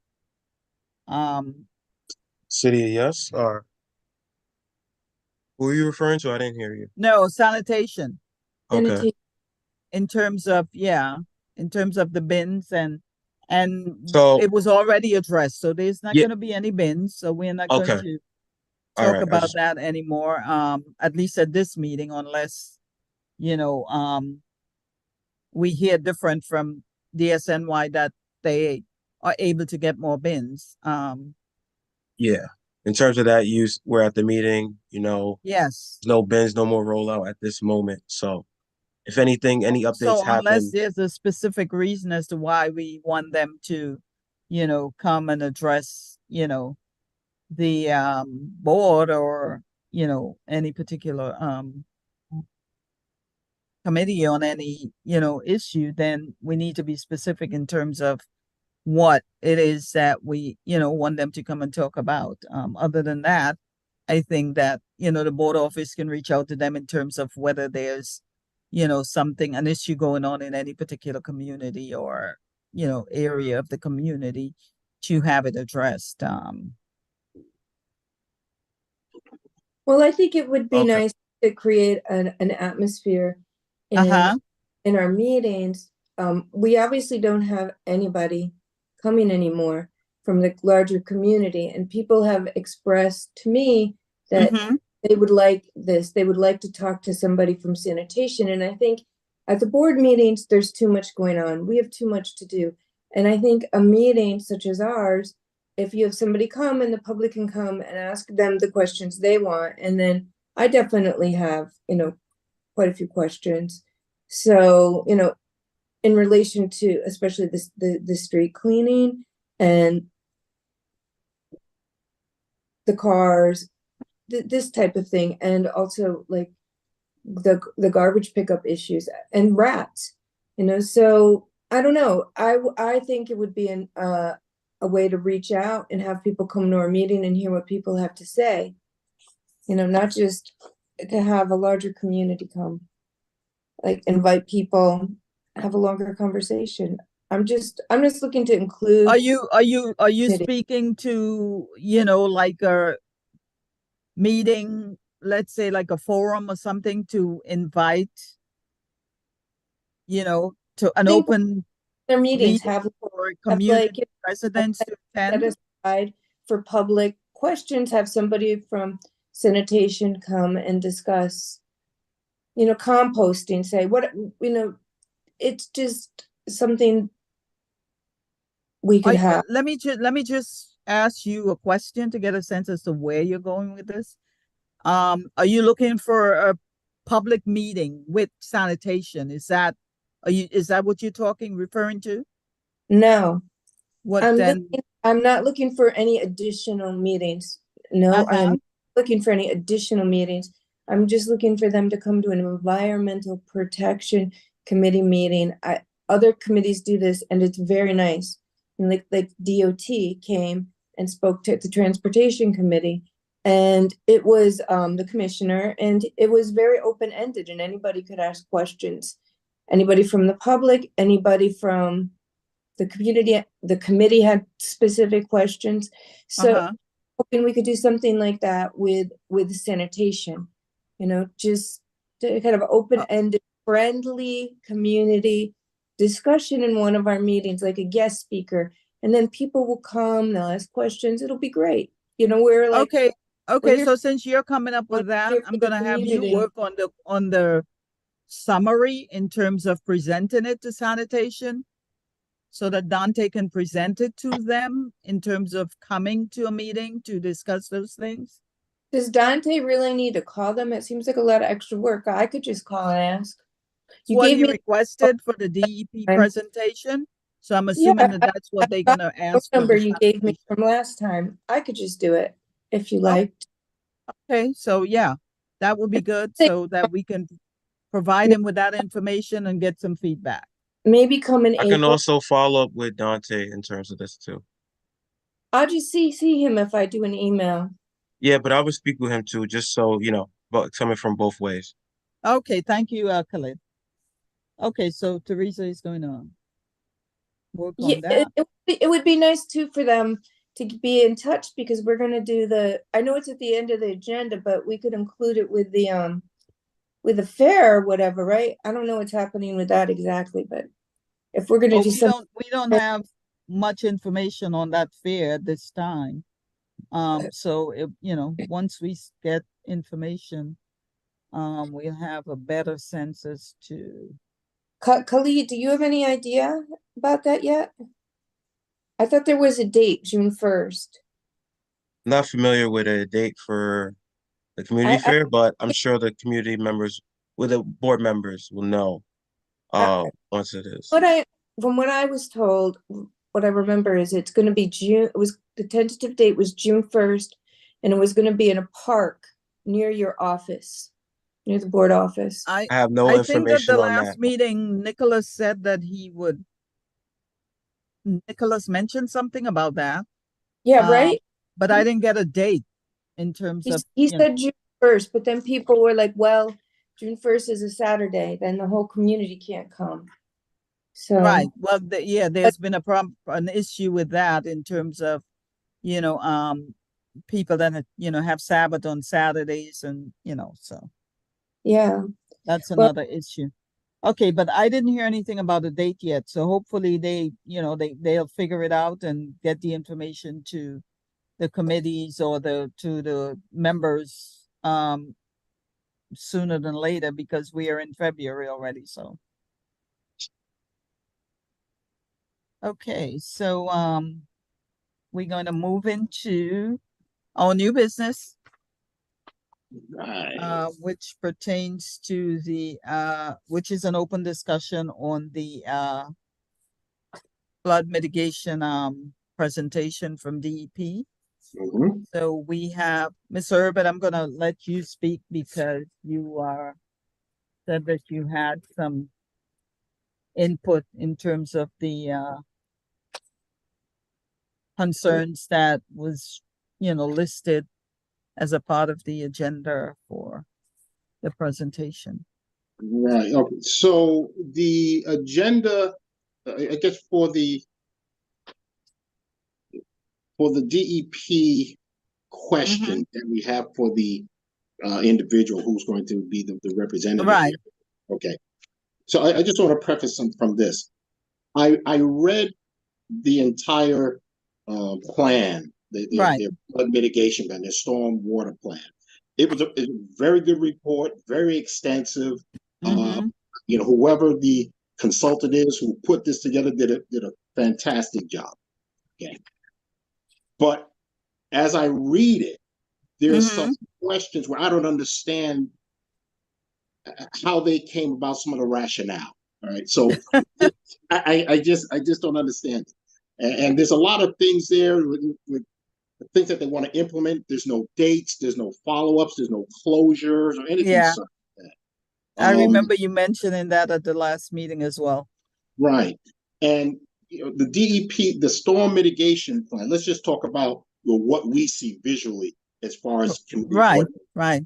Speaker 3: City, yes, or who are you referring to? I didn't hear you.
Speaker 1: No, sanitation
Speaker 3: Okay,
Speaker 4: Sanitation.
Speaker 1: in terms of, in terms of the bins and
Speaker 3: so,
Speaker 1: it was already addressed, so there's not
Speaker 3: yeah,
Speaker 1: gonna be any bins, so we're not going
Speaker 3: okay,
Speaker 1: to
Speaker 3: all
Speaker 1: talk
Speaker 3: right, I
Speaker 1: about
Speaker 3: just,
Speaker 1: that anymore, at least at this meeting, unless, we hear different from DSNY that they are able to get more bins.
Speaker 3: yeah. In terms of that use, we're at the meeting,
Speaker 1: Yes.
Speaker 3: no bins, no more rollout at this moment, so if anything, any updates
Speaker 1: So unless
Speaker 3: happen,
Speaker 1: there's a specific reason as to why we want them to, come and address, the board or, any particular committee on any, issue, then we need to be specific in terms of what it is that we, want them to come and talk about. Other than that, I think that, the board office can reach out to them in terms of whether there's, an issue going on in any particular community or, area of the community to have it addressed.
Speaker 4: Well, I think it would be
Speaker 3: okay,
Speaker 4: nice to create an atmosphere
Speaker 1: Uh-huh.
Speaker 4: in our meetings. We obviously don't have anybody coming anymore from the larger community, and people have expressed to me that
Speaker 1: Mhm.
Speaker 4: they would like this. They would like to talk to somebody from sanitation. And I think at the board meetings, there's too much going on. We have too much to do. And I think a meeting such as ours, if you have somebody come and the public can come and ask them the questions they want, and then I definitely have, quite a few questions. So, in relation to especially the street cleaning and the cars, this type of thing, and also like the garbage pickup issues and rats, so I don't know. I think it would be a way to reach out and have people come to our meeting and hear what people have to say, not just to have a larger community come, like invite people, have a longer conversation. I'm just looking to include.
Speaker 1: Are you
Speaker 4: Committee.
Speaker 1: speaking to, like a meeting, let's say like a forum or something to invite, to an
Speaker 4: think
Speaker 1: open
Speaker 4: their meetings
Speaker 1: meeting
Speaker 4: have
Speaker 1: for
Speaker 4: like
Speaker 1: community residents to
Speaker 4: set
Speaker 1: attend?
Speaker 4: aside for public questions, have somebody from sanitation come and discuss, composting, say what, it's just something we could have.
Speaker 1: Let me just ask you a question to get a sense as to where you're going with this. Are you looking for a public meeting with sanitation? Is that what you're referring to?
Speaker 4: No,
Speaker 1: What then?
Speaker 4: I'm not looking for any additional meetings. No, I
Speaker 1: Uh-huh.
Speaker 4: am looking for any additional meetings. I'm just looking for them to come to an environmental protection committee meeting. Other committees do this and it's very nice. And like DOT came and spoke to the transportation committee, And it was the commissioner, and it was very open-ended, and anybody could ask questions. Anybody from the public, anybody from the community, the committee had specific questions. So
Speaker 1: Uh-huh.
Speaker 4: hoping we could do something like that with sanitation, just to kind of open-ended, friendly community discussion in one of our meetings, like a guest speaker, and then people will come, they'll ask questions, it'll be great. We're like,
Speaker 1: Okay,
Speaker 4: we're
Speaker 1: okay,
Speaker 4: here-
Speaker 1: so since you're coming up with that,
Speaker 4: here for
Speaker 1: I'm
Speaker 4: the
Speaker 1: gonna have you
Speaker 4: community.
Speaker 1: work on the summary in terms of presenting it to sanitation, so that Dante can present it to them in terms of coming to a meeting to discuss those things.
Speaker 4: Does Dante really need to call them? It seems like a lot of extra work. I could just call and ask. You
Speaker 1: What
Speaker 4: gave
Speaker 1: he
Speaker 4: me
Speaker 1: requested for the DEP
Speaker 4: I'm-
Speaker 1: presentation, so I'm assuming that that's what they're gonna
Speaker 4: the
Speaker 1: ask for
Speaker 4: number
Speaker 1: the
Speaker 4: you gave me
Speaker 1: sanitation.
Speaker 4: from last time. I could just do it if you
Speaker 1: Oh.
Speaker 4: liked.
Speaker 1: Okay, so yeah, that would be good,
Speaker 4: think-
Speaker 1: so that we can provide him with that information and get some feedback.
Speaker 4: Maybe come in
Speaker 3: I can
Speaker 4: April.
Speaker 3: also follow up with Dante in terms of this too.
Speaker 4: I'll just see him if I do an email.
Speaker 3: Yeah, but I would speak with him too, just so, but coming from both ways.
Speaker 1: Okay, thank you, Khalid. Okay, so Teresa is going to work
Speaker 4: Yeah,
Speaker 1: on that.
Speaker 4: it would be nice too for them to be in touch, because we're gonna do I know it's at the end of the agenda, but we could include it with the fair or whatever, right? I don't know what's happening with that exactly, but if we're gonna
Speaker 1: Oh,
Speaker 4: do something.
Speaker 1: we don't have much information on that fair at this time. So if, once we get information, we'll have a better sense as to.
Speaker 4: Khalid, do you have any idea about that yet? I thought there was a date, June 1st.
Speaker 3: Not familiar with a date for the community
Speaker 4: I-
Speaker 3: fair, but I'm sure the community members, with the board members will know once it is.
Speaker 4: From what I was told, what I remember is it's gonna be June, the tentative date was June 1st, and it was gonna be in a park near your office, near the board office.
Speaker 3: I have no
Speaker 1: I think at the
Speaker 3: information on
Speaker 1: last
Speaker 3: that.
Speaker 1: meeting, Nicholas said that Nicholas mentioned something about that,
Speaker 4: Yeah, right?
Speaker 1: but I didn't get a date in terms of,
Speaker 4: He said June 1st, but then people were like, well, June 1st is a Saturday, then the whole community can't come. So.
Speaker 1: right, well, there's been an issue with that in terms of, people that, have Sabbath on Saturdays and, so
Speaker 4: Yeah,
Speaker 1: that's
Speaker 4: Well-
Speaker 1: another issue. Okay, but I didn't hear anything about a date yet, so hopefully they'll figure it out and get the information to the committees or to the members, sooner than later, because we are in February already, so. Okay, so, we're going to move into our new business,
Speaker 2: Right.
Speaker 1: which pertains to which is an open discussion on the, flood mitigation, presentation from DEP.
Speaker 2: Mhm.
Speaker 1: So we have, Ms. Herbert, I'm gonna let you speak because you said that you had some input in terms of the, concerns that was, listed as a part of the agenda for the presentation.
Speaker 2: Right, okay, so the agenda, I guess for the DEP question that we have for the individual who's going to be the representative.
Speaker 1: Right.
Speaker 2: here. Okay, so I just want to preface some from this. I read the entire plan,
Speaker 1: Right.
Speaker 2: their flood mitigation plan, their storm water plan. It was a very good report, very extensive.
Speaker 1: Mhm.
Speaker 2: Whoever the consultant is who put this together did a fantastic job. Okay. But as I read it, there's some questions where I don't understand how they came about some of the rationale. All right. So I just don't understand it. And there's a lot of things there with things that they want to implement. There's no dates, there's no follow-ups, there's no closures or anything.
Speaker 1: Yeah.
Speaker 2: Like that.
Speaker 1: I remember you mentioning that at the last meeting as well.
Speaker 2: Right. And the DEP, the storm mitigation plan, let's just talk about what we see visually as far as community
Speaker 1: Right,
Speaker 2: board.
Speaker 1: right.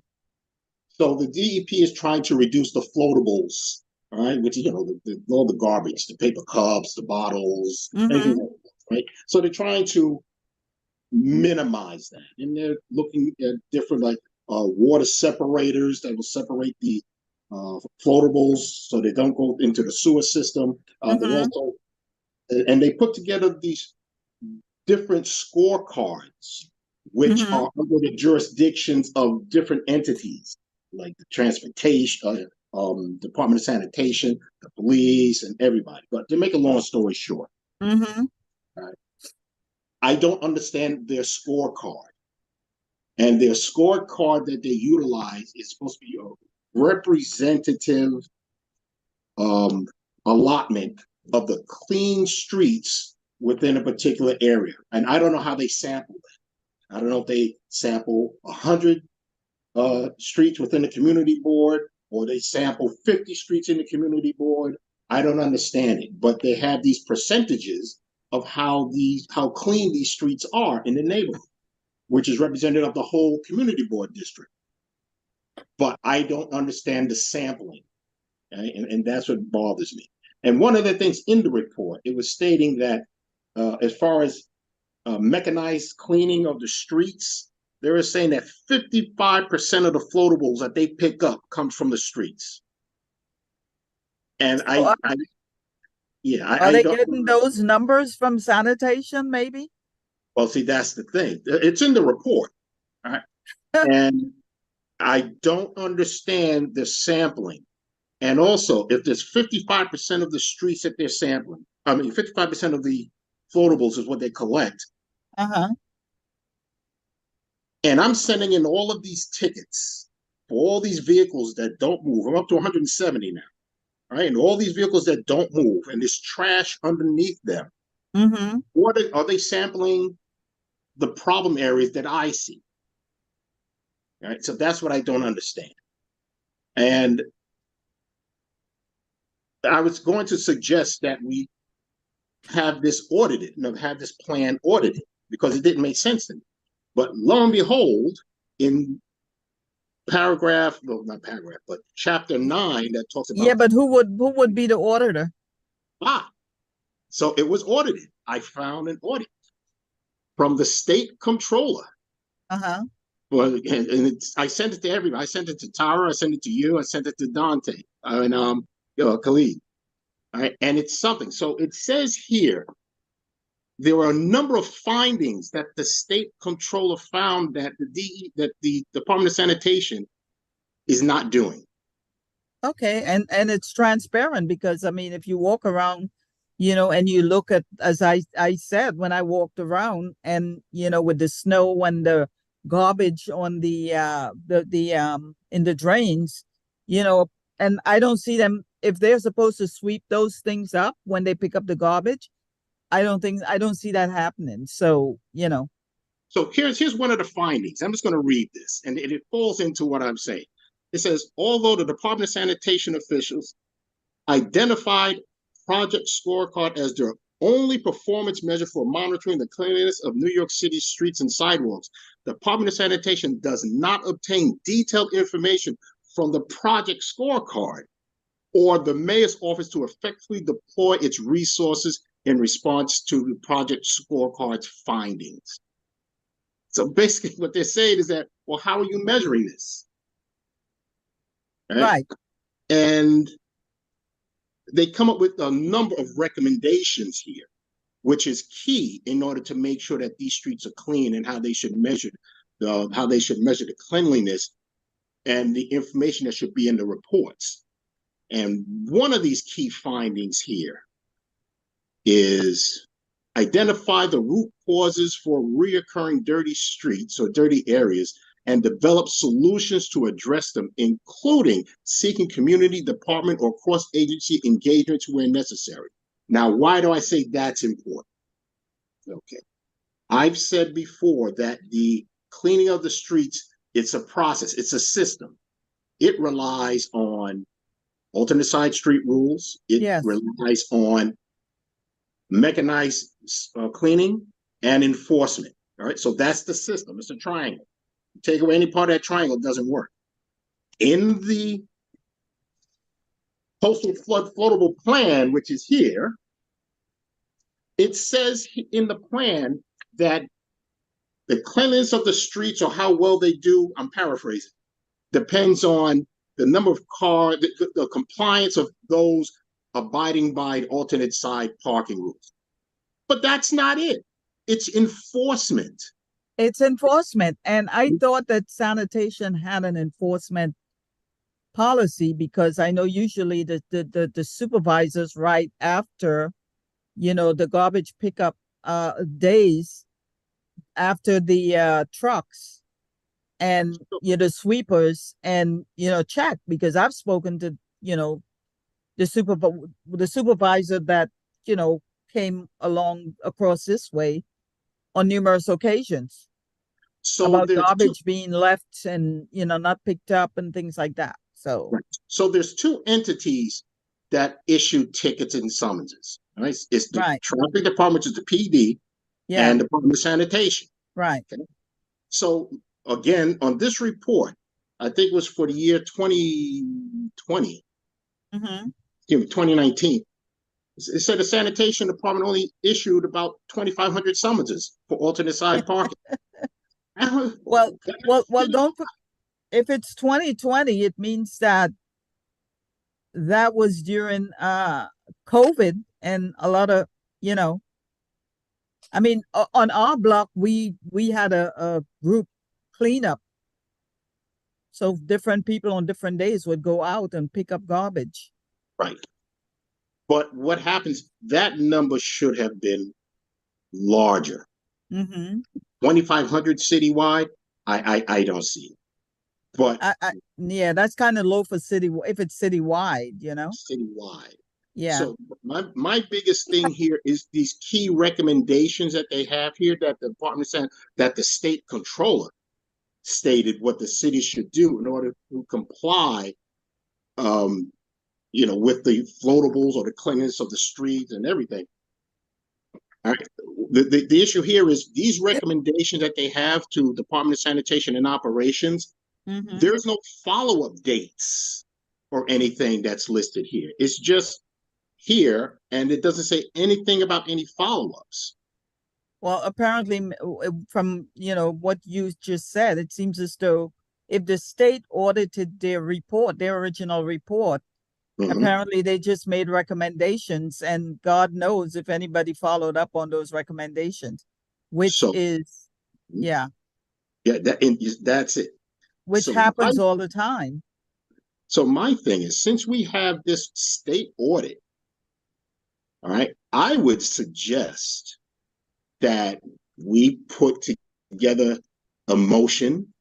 Speaker 2: So the DEP is trying to reduce the floatables, all right, which is, all the garbage, the paper cups, the bottles, anything like that, right? So they're trying to minimize that. And they're looking at different water separators that will separate the floatables so they don't go into the sewer system. They also, and they put together these different scorecards, which are under the jurisdictions of different entities, like the transportation, Department of Sanitation, the police, and everybody. But to make a long story short, I don't understand their scorecard. And their scorecard that they utilize is supposed to be a representative allotment of the clean streets within a particular area. And I don't know how they sample that. I don't know if they sample 100 streets within the community board, or they sample 50 streets in the community board. I don't understand it, but they have these percentages of how clean these streets are in the neighborhood, which is representative of the whole community board district. But I don't understand the sampling, okay? And that's what bothers me. And one of the things in the report, it was stating that as far as mechanized cleaning of the streets, they were saying that 55% of the floatables that they pick up comes from the streets. And
Speaker 1: So are they getting those numbers from sanitation, maybe?
Speaker 2: Well, see, that's the thing. It's in the report, right? And I don't understand the sampling. And also, if there's 55% of the streets that they're sampling, 55% of the floatables is what they collect. And I'm sending in all of these tickets for all these vehicles that don't move. I'm up to 170 now, right? And all these vehicles that don't move, and there's trash underneath them. What are they sampling the problem areas that I see? All right, so that's what I don't understand. And I was going to suggest that we have this audited, have this plan audited, because it didn't make sense to me. But lo and behold, in chapter 9 that talks about—
Speaker 1: Yeah, but who would be the auditor?
Speaker 2: So it was audited. I found an audit from the state comptroller. Well, and I sent it to everybody. I sent it to Tara. I sent it to you. I sent it to Dante and Khalid. All right, and it's something. So it says here there are a number of findings that the state comptroller found that the Department of Sanitation is not doing.
Speaker 1: Okay, and it's transparent, because I mean, if you walk around, and you look at, as I said, when I walked around, and with the snow and the garbage on the in the drains, and I don't see them, if they're supposed to sweep those things up when they pick up the garbage. I don't see that happening. So,
Speaker 2: So here's one of the findings. I'm just going to read this, and it falls into what I'm saying. It says, although the Department of Sanitation officials identified Project Scorecard as their only performance measure for monitoring the cleanliness of New York City streets and sidewalks, the Department of Sanitation does not obtain detailed information from the Project Scorecard or the mayor's office to effectively deploy its resources in response to the Project Scorecard's findings. So basically what they're saying is that, well, how are you measuring this?
Speaker 1: right.
Speaker 2: And they come up with a number of recommendations here, which is key in order to make sure that these streets are clean, and how they should measure the cleanliness and the information that should be in the reports. And one of these key findings here is identify the root causes for reoccurring dirty streets or dirty areas and develop solutions to address them, including seeking community, department, or cross-agency engagements where necessary. Now, why do I say that's important? Okay. I've said before that the cleaning of the streets, it's a process, it's a system. It relies on alternate side street rules. It relies on mechanized cleaning and enforcement. All right, so that's the system. It's a triangle. Take away any part of that triangle, it doesn't work. In the coastal flood floatable plan, which is here, it says in the plan that the cleanliness of the streets or how well they do, I'm paraphrasing, depends on the number of cars, the compliance of those abiding by alternate side parking rules. But that's not it. It's enforcement.
Speaker 1: It's enforcement. And I thought that sanitation had an enforcement policy, because I know usually the supervisors right after, the garbage pickup days after the trucks and the sweepers and check, because I've spoken to the supervisor that came along across this way on numerous occasions
Speaker 2: So
Speaker 1: about
Speaker 2: there's
Speaker 1: garbage being left and not picked up and things like that. So
Speaker 2: right. So there's two entities that issue tickets and summonses. Right? It's the
Speaker 1: Right.
Speaker 2: traffic department, which is the PD,
Speaker 1: yeah,
Speaker 2: and the Department of Sanitation.
Speaker 1: right.
Speaker 2: So again, on this report, I think it was for the year 2020,
Speaker 1: Mm-hmm.
Speaker 2: 2019. It said the sanitation department only issued about 2,500 summonses for alternate side parking.
Speaker 1: Well, don't. If it's 2020, it means that was during COVID, and a lot of I mean, on our block we had a group cleanup, so different people on different days would go out and pick up garbage.
Speaker 2: Right. But what happens, that number should have been larger.
Speaker 1: Mm-hmm.
Speaker 2: 2,500 citywide, I don't see it. But
Speaker 1: yeah, that's kind of low for city if it's citywide,
Speaker 2: citywide.
Speaker 1: Yeah.
Speaker 2: So my biggest thing here is these key recommendations that they have here that the department said that the state controller stated what the city should do in order to comply with the floatables or the cleanliness of the streets and everything. All right. The issue here is these recommendations that they have to Department of Sanitation and Operations,
Speaker 1: Mm-hmm.
Speaker 2: there's no follow-up dates or anything that's listed here. It's just here, and it doesn't say anything about any follow-ups.
Speaker 1: Well, apparently, from what you just said, it seems as though if the state audited their original report,
Speaker 2: Mhm.
Speaker 1: apparently they just made recommendations, and God knows if anybody followed up on those recommendations, which is, yeah,
Speaker 2: that's it.
Speaker 1: which happens all the time.
Speaker 2: So my thing is, since we have this state audit, all right, I would suggest that we put together a motion,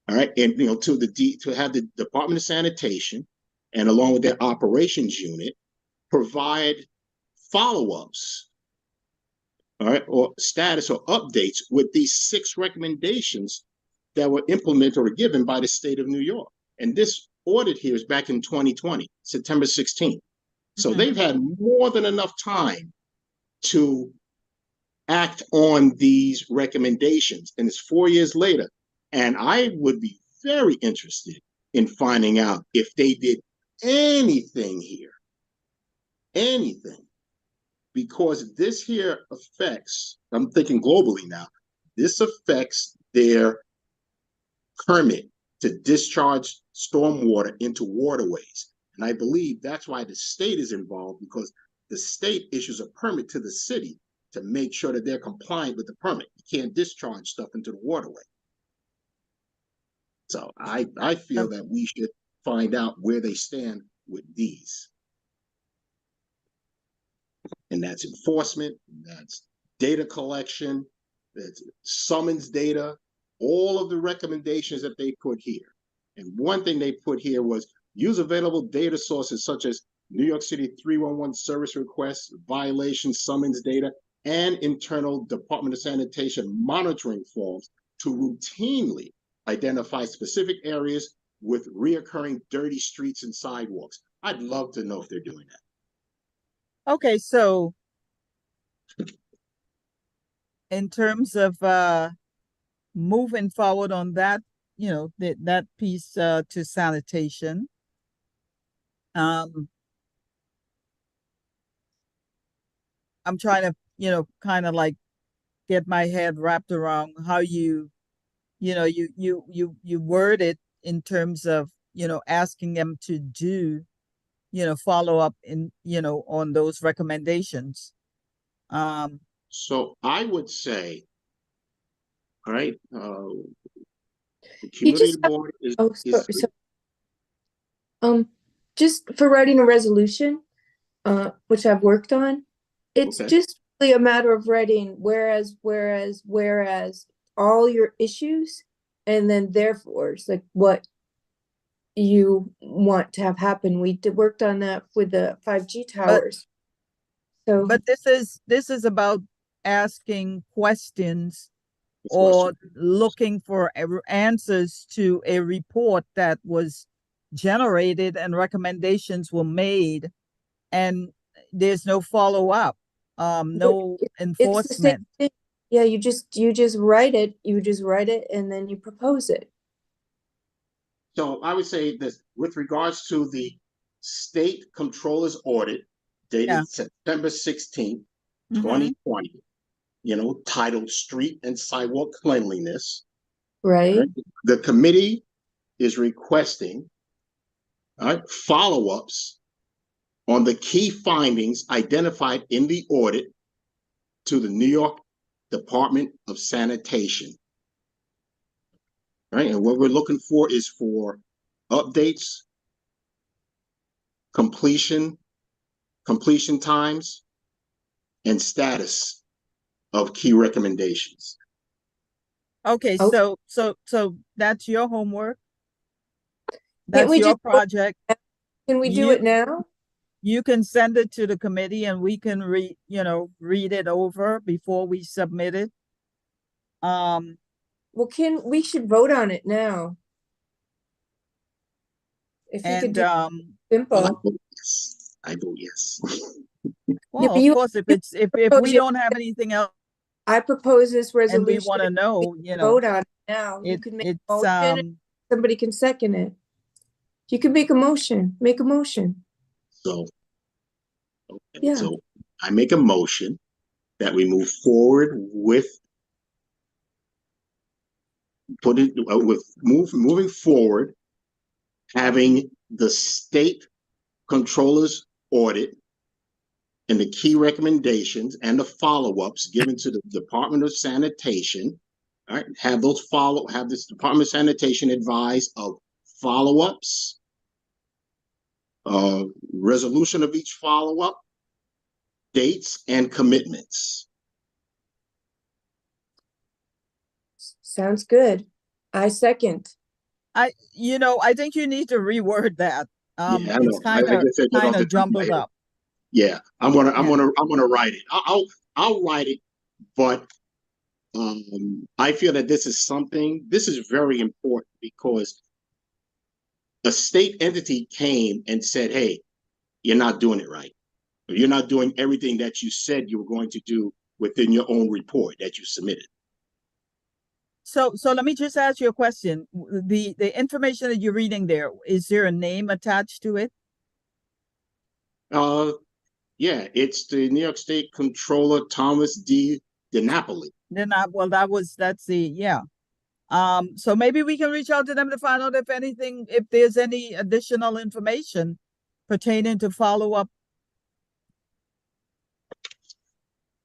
Speaker 2: all right, and to have the Department of Sanitation and along with their operations unit provide follow-ups, all right, or status or updates with these 6 recommendations that were implemented or given by the state of New York. And this audit here is back in 2020, September 16th. So
Speaker 1: Mhm.
Speaker 2: they've had more than enough time to act on these recommendations. And it's 4 years later. And I would be very interested in finding out if they did anything here. Anything. Because this here affects, I'm thinking globally now, this affects their permit to discharge stormwater into waterways. And I believe that's why the state is involved, because the state issues a permit to the city to make sure that they're compliant with the permit. You can't discharge stuff into the waterway. So I feel that we should find out where they stand with these. And that's enforcement, that's data collection, that's summons data, all of the recommendations that they put here. And one thing they put here was use available data sources such as New York City 311 service requests, violations, summons data, and internal Department of Sanitation monitoring forms to routinely identify specific areas with reoccurring dirty streets and sidewalks. I'd love to know if they're doing that.
Speaker 1: Okay, so in terms of moving forward on that, that piece to sanitation. I'm trying to, kind of like get my head wrapped around how you word it in terms of, asking them to do, follow up in, on those recommendations.
Speaker 2: So I would say, all right, the
Speaker 4: You
Speaker 2: community
Speaker 4: just have,
Speaker 2: board is,
Speaker 4: oh,
Speaker 2: is,
Speaker 4: just for writing a resolution, which I've worked on, it's
Speaker 2: Okay.
Speaker 4: just really a matter of writing whereas, all your issues, and then therefore, it's like what you want to have happen. We worked on that with the 5G towers. So,
Speaker 1: But this is about asking questions
Speaker 2: That's what I
Speaker 1: or
Speaker 2: said.
Speaker 1: looking for answers to a report that was generated and recommendations were made, and there's no follow-up, no
Speaker 4: it's the same
Speaker 1: enforcement.
Speaker 4: thing. Yeah, you just write it, and then you propose it.
Speaker 2: So I would say this with regards to the state controller's audit dated
Speaker 1: Yeah.
Speaker 2: September 16th,
Speaker 1: Mhm.
Speaker 2: 2020, titled Street and Sidewalk Cleanliness.
Speaker 4: Right.
Speaker 2: Right? The committee is requesting follow-ups on the key findings identified in the audit to the New York Department of Sanitation. Right? And what we're looking for is for updates, completion times, and status of key recommendations.
Speaker 1: Okay,
Speaker 4: Okay.
Speaker 1: so that's your homework.
Speaker 4: Can't
Speaker 1: That's
Speaker 4: we
Speaker 1: your
Speaker 4: just
Speaker 1: project.
Speaker 4: Can we do
Speaker 1: You
Speaker 4: it now?
Speaker 1: you can send it to the committee and we can read it over before we submit it.
Speaker 4: Well, we should vote on it now. If we could
Speaker 1: And
Speaker 4: do
Speaker 2: I
Speaker 4: simple.
Speaker 2: vote yes. I vote yes.
Speaker 4: Yeah,
Speaker 1: well,
Speaker 4: but
Speaker 1: of
Speaker 4: you
Speaker 1: course, if we
Speaker 4: you-
Speaker 1: don't have anything else
Speaker 4: I propose this
Speaker 1: and we
Speaker 4: resolution.
Speaker 1: want to know,
Speaker 4: Vote on it now. You can make a
Speaker 1: it's
Speaker 4: motion, and somebody can second it. You can make a motion. Make a motion.
Speaker 2: So, okay.
Speaker 4: Yeah.
Speaker 2: So I make a motion that we move forward with moving forward, having the state controller's audit and the key recommendations and the follow-ups given to the Department of Sanitation. All right, have this Department of Sanitation advise of follow-ups, resolution of each follow-up, dates and commitments.
Speaker 4: Sounds good. I second.
Speaker 1: I think you need to reword that.
Speaker 2: Yeah, I
Speaker 1: It's
Speaker 2: know. I just said that off the top of my
Speaker 1: jumbled
Speaker 2: head.
Speaker 1: up.
Speaker 2: Yeah, I'm gonna write it. I'll write it, but I feel that this is very important because a state entity came and said, "Hey, you're not doing it right. You're not doing everything that you said you were going to do within your own report that you submitted."
Speaker 1: So let me just ask you a question. The information that you're reading there, is there a name attached to it?
Speaker 2: Yeah, it's the New York State Controller Thomas D. DiNapoli.
Speaker 1: Then that's yeah. So maybe we can reach out to them to find out if there's any additional information pertaining to follow up.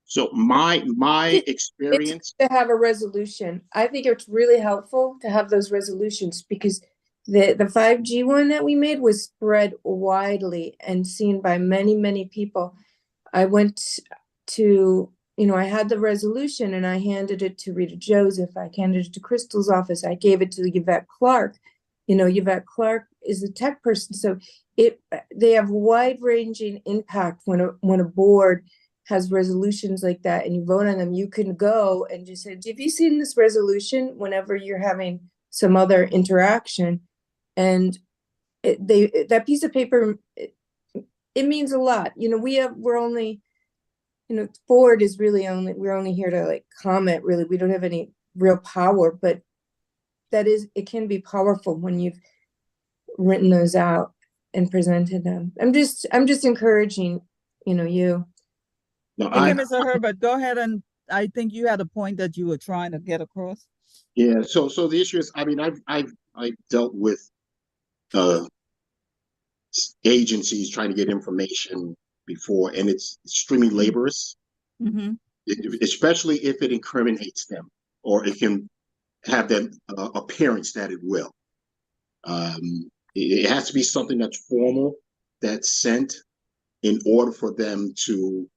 Speaker 2: So my experience
Speaker 4: to have a resolution. I think it's really helpful to have those resolutions because the 5G one that we made was spread widely and seen by many, many people. I went to, I had the resolution and I handed it to Rita Joseph. I handed it to Crystal's office. I gave it to Yvette Clark. Yvette Clark is a tech person. So they have wide-ranging impact when a board has resolutions like that and you vote on them. You can go and just say, have you seen this resolution whenever you're having some other interaction? And that piece of paper, it means a lot. We're only, board is really we're only here to comment, really. We don't have any real power, but it can be powerful when you've written those out and presented them. I'm just encouraging, you.
Speaker 2: No,
Speaker 1: Okay, Mr. Herbert, go ahead, and I think you had a point that you were trying to get across.
Speaker 2: yeah. So the issue is, I mean, I've dealt with agencies trying to get information before, and it's extremely laborious,
Speaker 1: Mm-hmm.
Speaker 2: especially if it incriminates them or it can have that appearance that it will. It has to be something that's formal, that's sent in order for them to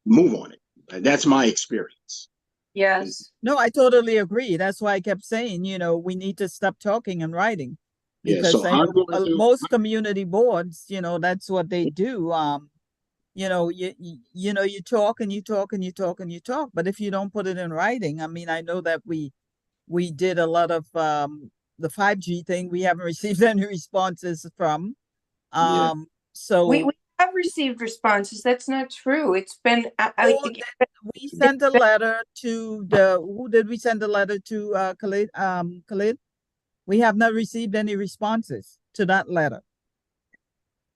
Speaker 2: move on it. That's my experience.
Speaker 4: Yes.
Speaker 1: No, I totally agree. That's why I kept saying, we need to stop talking and writing.
Speaker 2: Yeah,
Speaker 1: Because
Speaker 2: so
Speaker 1: I
Speaker 2: I'm
Speaker 1: know
Speaker 2: going to
Speaker 1: most community boards, that's what they do. You talk and you talk and you talk and you talk, but if you don't put it in writing, I mean, I know that we did a lot of the 5G thing. We haven't received any responses from.
Speaker 2: Yeah.
Speaker 1: So
Speaker 4: We have received responses. That's not true. It's been,
Speaker 1: Oh, we sent a letter to who did we send a letter to, Khalid? Khalid? We have not received any responses to that letter.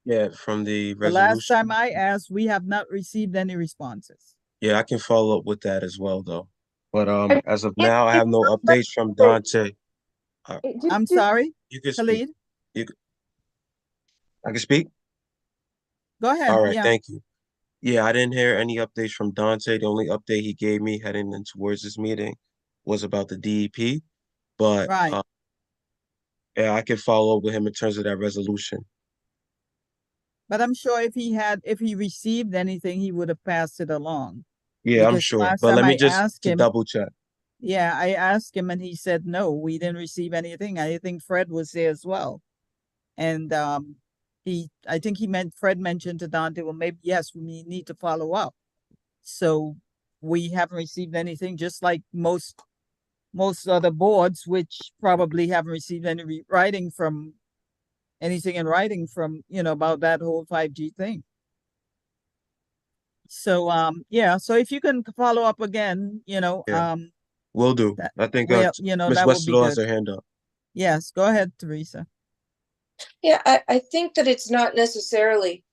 Speaker 3: Yeah, from the
Speaker 1: The last
Speaker 3: resolution.
Speaker 1: time I asked, we have not received any responses.
Speaker 3: Yeah, I can follow up with that as well, though. But as of now, I have no updates from Dante.
Speaker 1: I'm sorry,
Speaker 3: You can speak.
Speaker 1: Khalid?
Speaker 3: I can speak?
Speaker 1: Go ahead,
Speaker 3: All right,
Speaker 1: yeah.
Speaker 3: thank you. Yeah, I didn't hear any updates from Dante. The only update he gave me heading in towards this meeting was about the DEP. But
Speaker 1: Right.
Speaker 3: yeah, I can follow up with him in terms of that resolution.
Speaker 1: But I'm sure if he received anything, he would have passed it along.
Speaker 3: Yeah, I'm
Speaker 1: Because
Speaker 3: sure.
Speaker 1: last
Speaker 3: But let
Speaker 1: time
Speaker 3: me
Speaker 1: I
Speaker 3: just
Speaker 1: asked
Speaker 3: to
Speaker 1: him,
Speaker 3: double check.
Speaker 1: yeah, I asked him and he said, no, we didn't receive anything. I think Fred was there as well. And I think Fred mentioned to Dante, well, maybe, yes, we need to follow up. So we haven't received anything, just like most other boards, which probably haven't received any anything in writing from, about that whole 5G thing. So, yeah, so if you can follow up again,
Speaker 3: Yeah. Will do. I think
Speaker 1: well,
Speaker 3: Ms.
Speaker 1: that would be
Speaker 3: Westerlo has
Speaker 1: good.
Speaker 3: her hand up.
Speaker 1: Yes, go ahead, Teresa.
Speaker 4: Yeah, I think that it's not necessarily,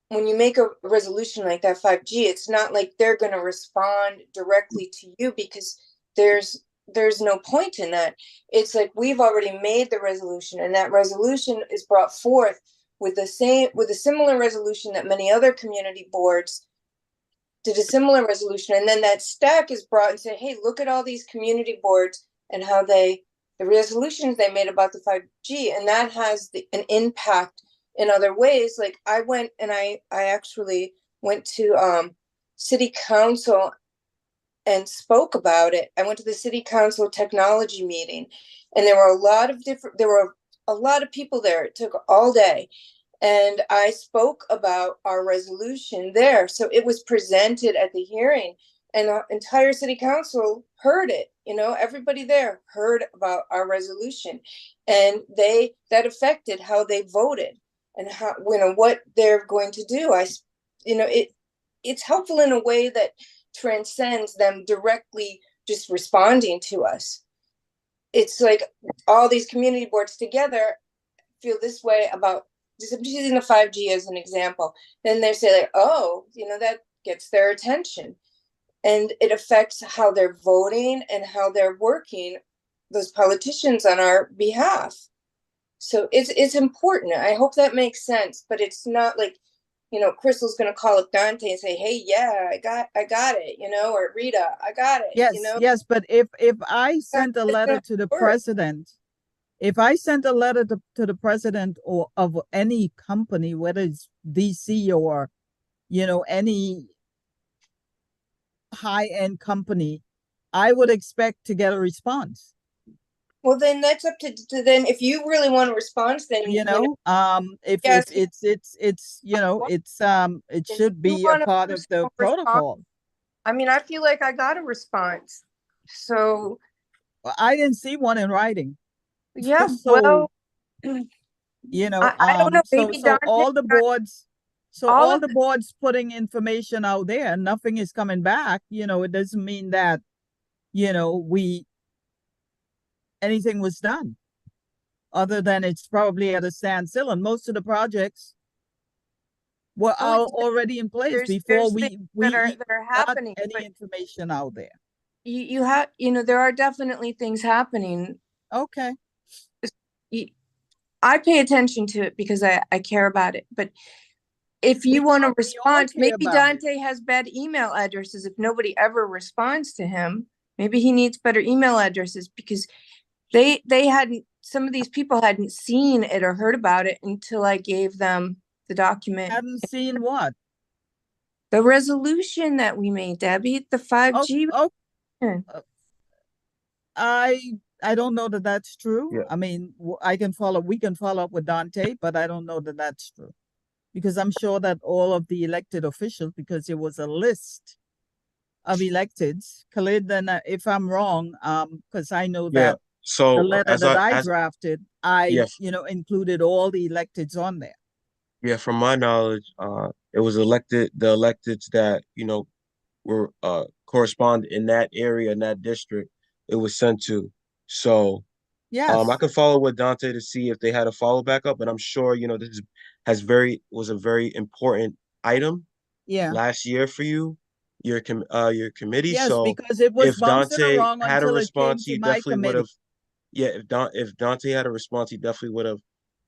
Speaker 4: when you make a resolution like that 5G, it's not like they're going to respond directly to you, because there's no point in that. It's like we've already made the resolution, and that resolution is brought forth with a similar resolution that many other community boards did a similar resolution, and then that stack is brought and say, hey, look at all these community boards and how the resolutions they made about the 5G, and that has an impact in other ways. Like I went and I actually went to city council and spoke about it. I went to the city council technology meeting, and there were a lot of people there. It took all day. And I spoke about our resolution there. So it was presented at the hearing, and our entire city council heard it. Everybody there heard about our resolution, and that affected how they voted and how, what they're going to do. It's helpful in a way that transcends them directly just responding to us. It's like all these community boards together feel this way about, just using the 5G as an example. Then they say, like, oh, that gets their attention, and it affects how they're voting and how they're working, those politicians, on our behalf. So it's important. I hope that makes sense, but it's not like, Crystal's going to call up Dante and say, hey, yeah, I got it, or Rita, I got it.
Speaker 1: Yes, yes, but if I sent a letter to the president, if I sent a letter to the president or of any company, whether it's DC or, any high-end company, I would expect to get a response.
Speaker 4: Well, then that's up to then. If you really want a response, then
Speaker 1: if
Speaker 4: yes.
Speaker 1: it should be a part of the protocol.
Speaker 4: I mean, I feel like I got a response. So
Speaker 1: I didn't see one in writing.
Speaker 4: Yeah,
Speaker 1: so,
Speaker 4: well, I don't know. Maybe
Speaker 1: so all the boards,
Speaker 4: all
Speaker 1: the boards putting information out there, nothing is coming back. It doesn't mean that, anything was done. Other than it's probably at a standstill, and most of the projects were
Speaker 5: Oh,
Speaker 1: already in place
Speaker 5: there's
Speaker 1: before
Speaker 5: things
Speaker 1: we
Speaker 5: that are
Speaker 1: even got
Speaker 5: happening,
Speaker 1: any
Speaker 5: but
Speaker 1: information out there.
Speaker 5: you have, there are definitely things happening.
Speaker 1: Okay,
Speaker 5: I pay attention to it because I care about it, but if you want to
Speaker 1: all
Speaker 5: respond,
Speaker 1: care
Speaker 5: maybe
Speaker 1: about it.
Speaker 5: Dante has bad email addresses. If nobody ever responds to him, maybe he needs better email addresses, because they hadn't, some of these people hadn't seen it or heard about it until I gave them the document.
Speaker 1: Haven't seen what?
Speaker 5: The resolution that we made, Debbie, the 5G.
Speaker 1: Oh,
Speaker 5: resolution.
Speaker 1: I don't know that that's true.
Speaker 3: Yeah.
Speaker 1: I mean, we can follow up with Dante, but I don't know that that's true. Because I'm sure that all of the elected officials, because it was a list of electeds, Khalid, then if I'm wrong, because I know
Speaker 3: Yeah.
Speaker 1: that the
Speaker 3: So
Speaker 1: letter
Speaker 3: as
Speaker 1: that I
Speaker 3: as
Speaker 1: drafted,
Speaker 3: yeah,
Speaker 1: included all the electeds on there.
Speaker 3: yeah, from my knowledge, it was the electeds that, were correspond in that area, in that district, it was sent to. So
Speaker 1: Yes,
Speaker 3: I could follow with Dante to see if they had a follow back up, but I'm sure, this was a very important item
Speaker 1: yeah.
Speaker 3: last year for you, your committee.
Speaker 1: Yes,
Speaker 3: So
Speaker 1: because it was
Speaker 3: if
Speaker 1: bouncing
Speaker 3: Dante
Speaker 1: around
Speaker 3: had a
Speaker 1: until it came
Speaker 3: response,
Speaker 1: to
Speaker 3: he
Speaker 1: my
Speaker 3: definitely would
Speaker 1: committee.
Speaker 3: have. Yeah, if Dante had a response, he definitely would have,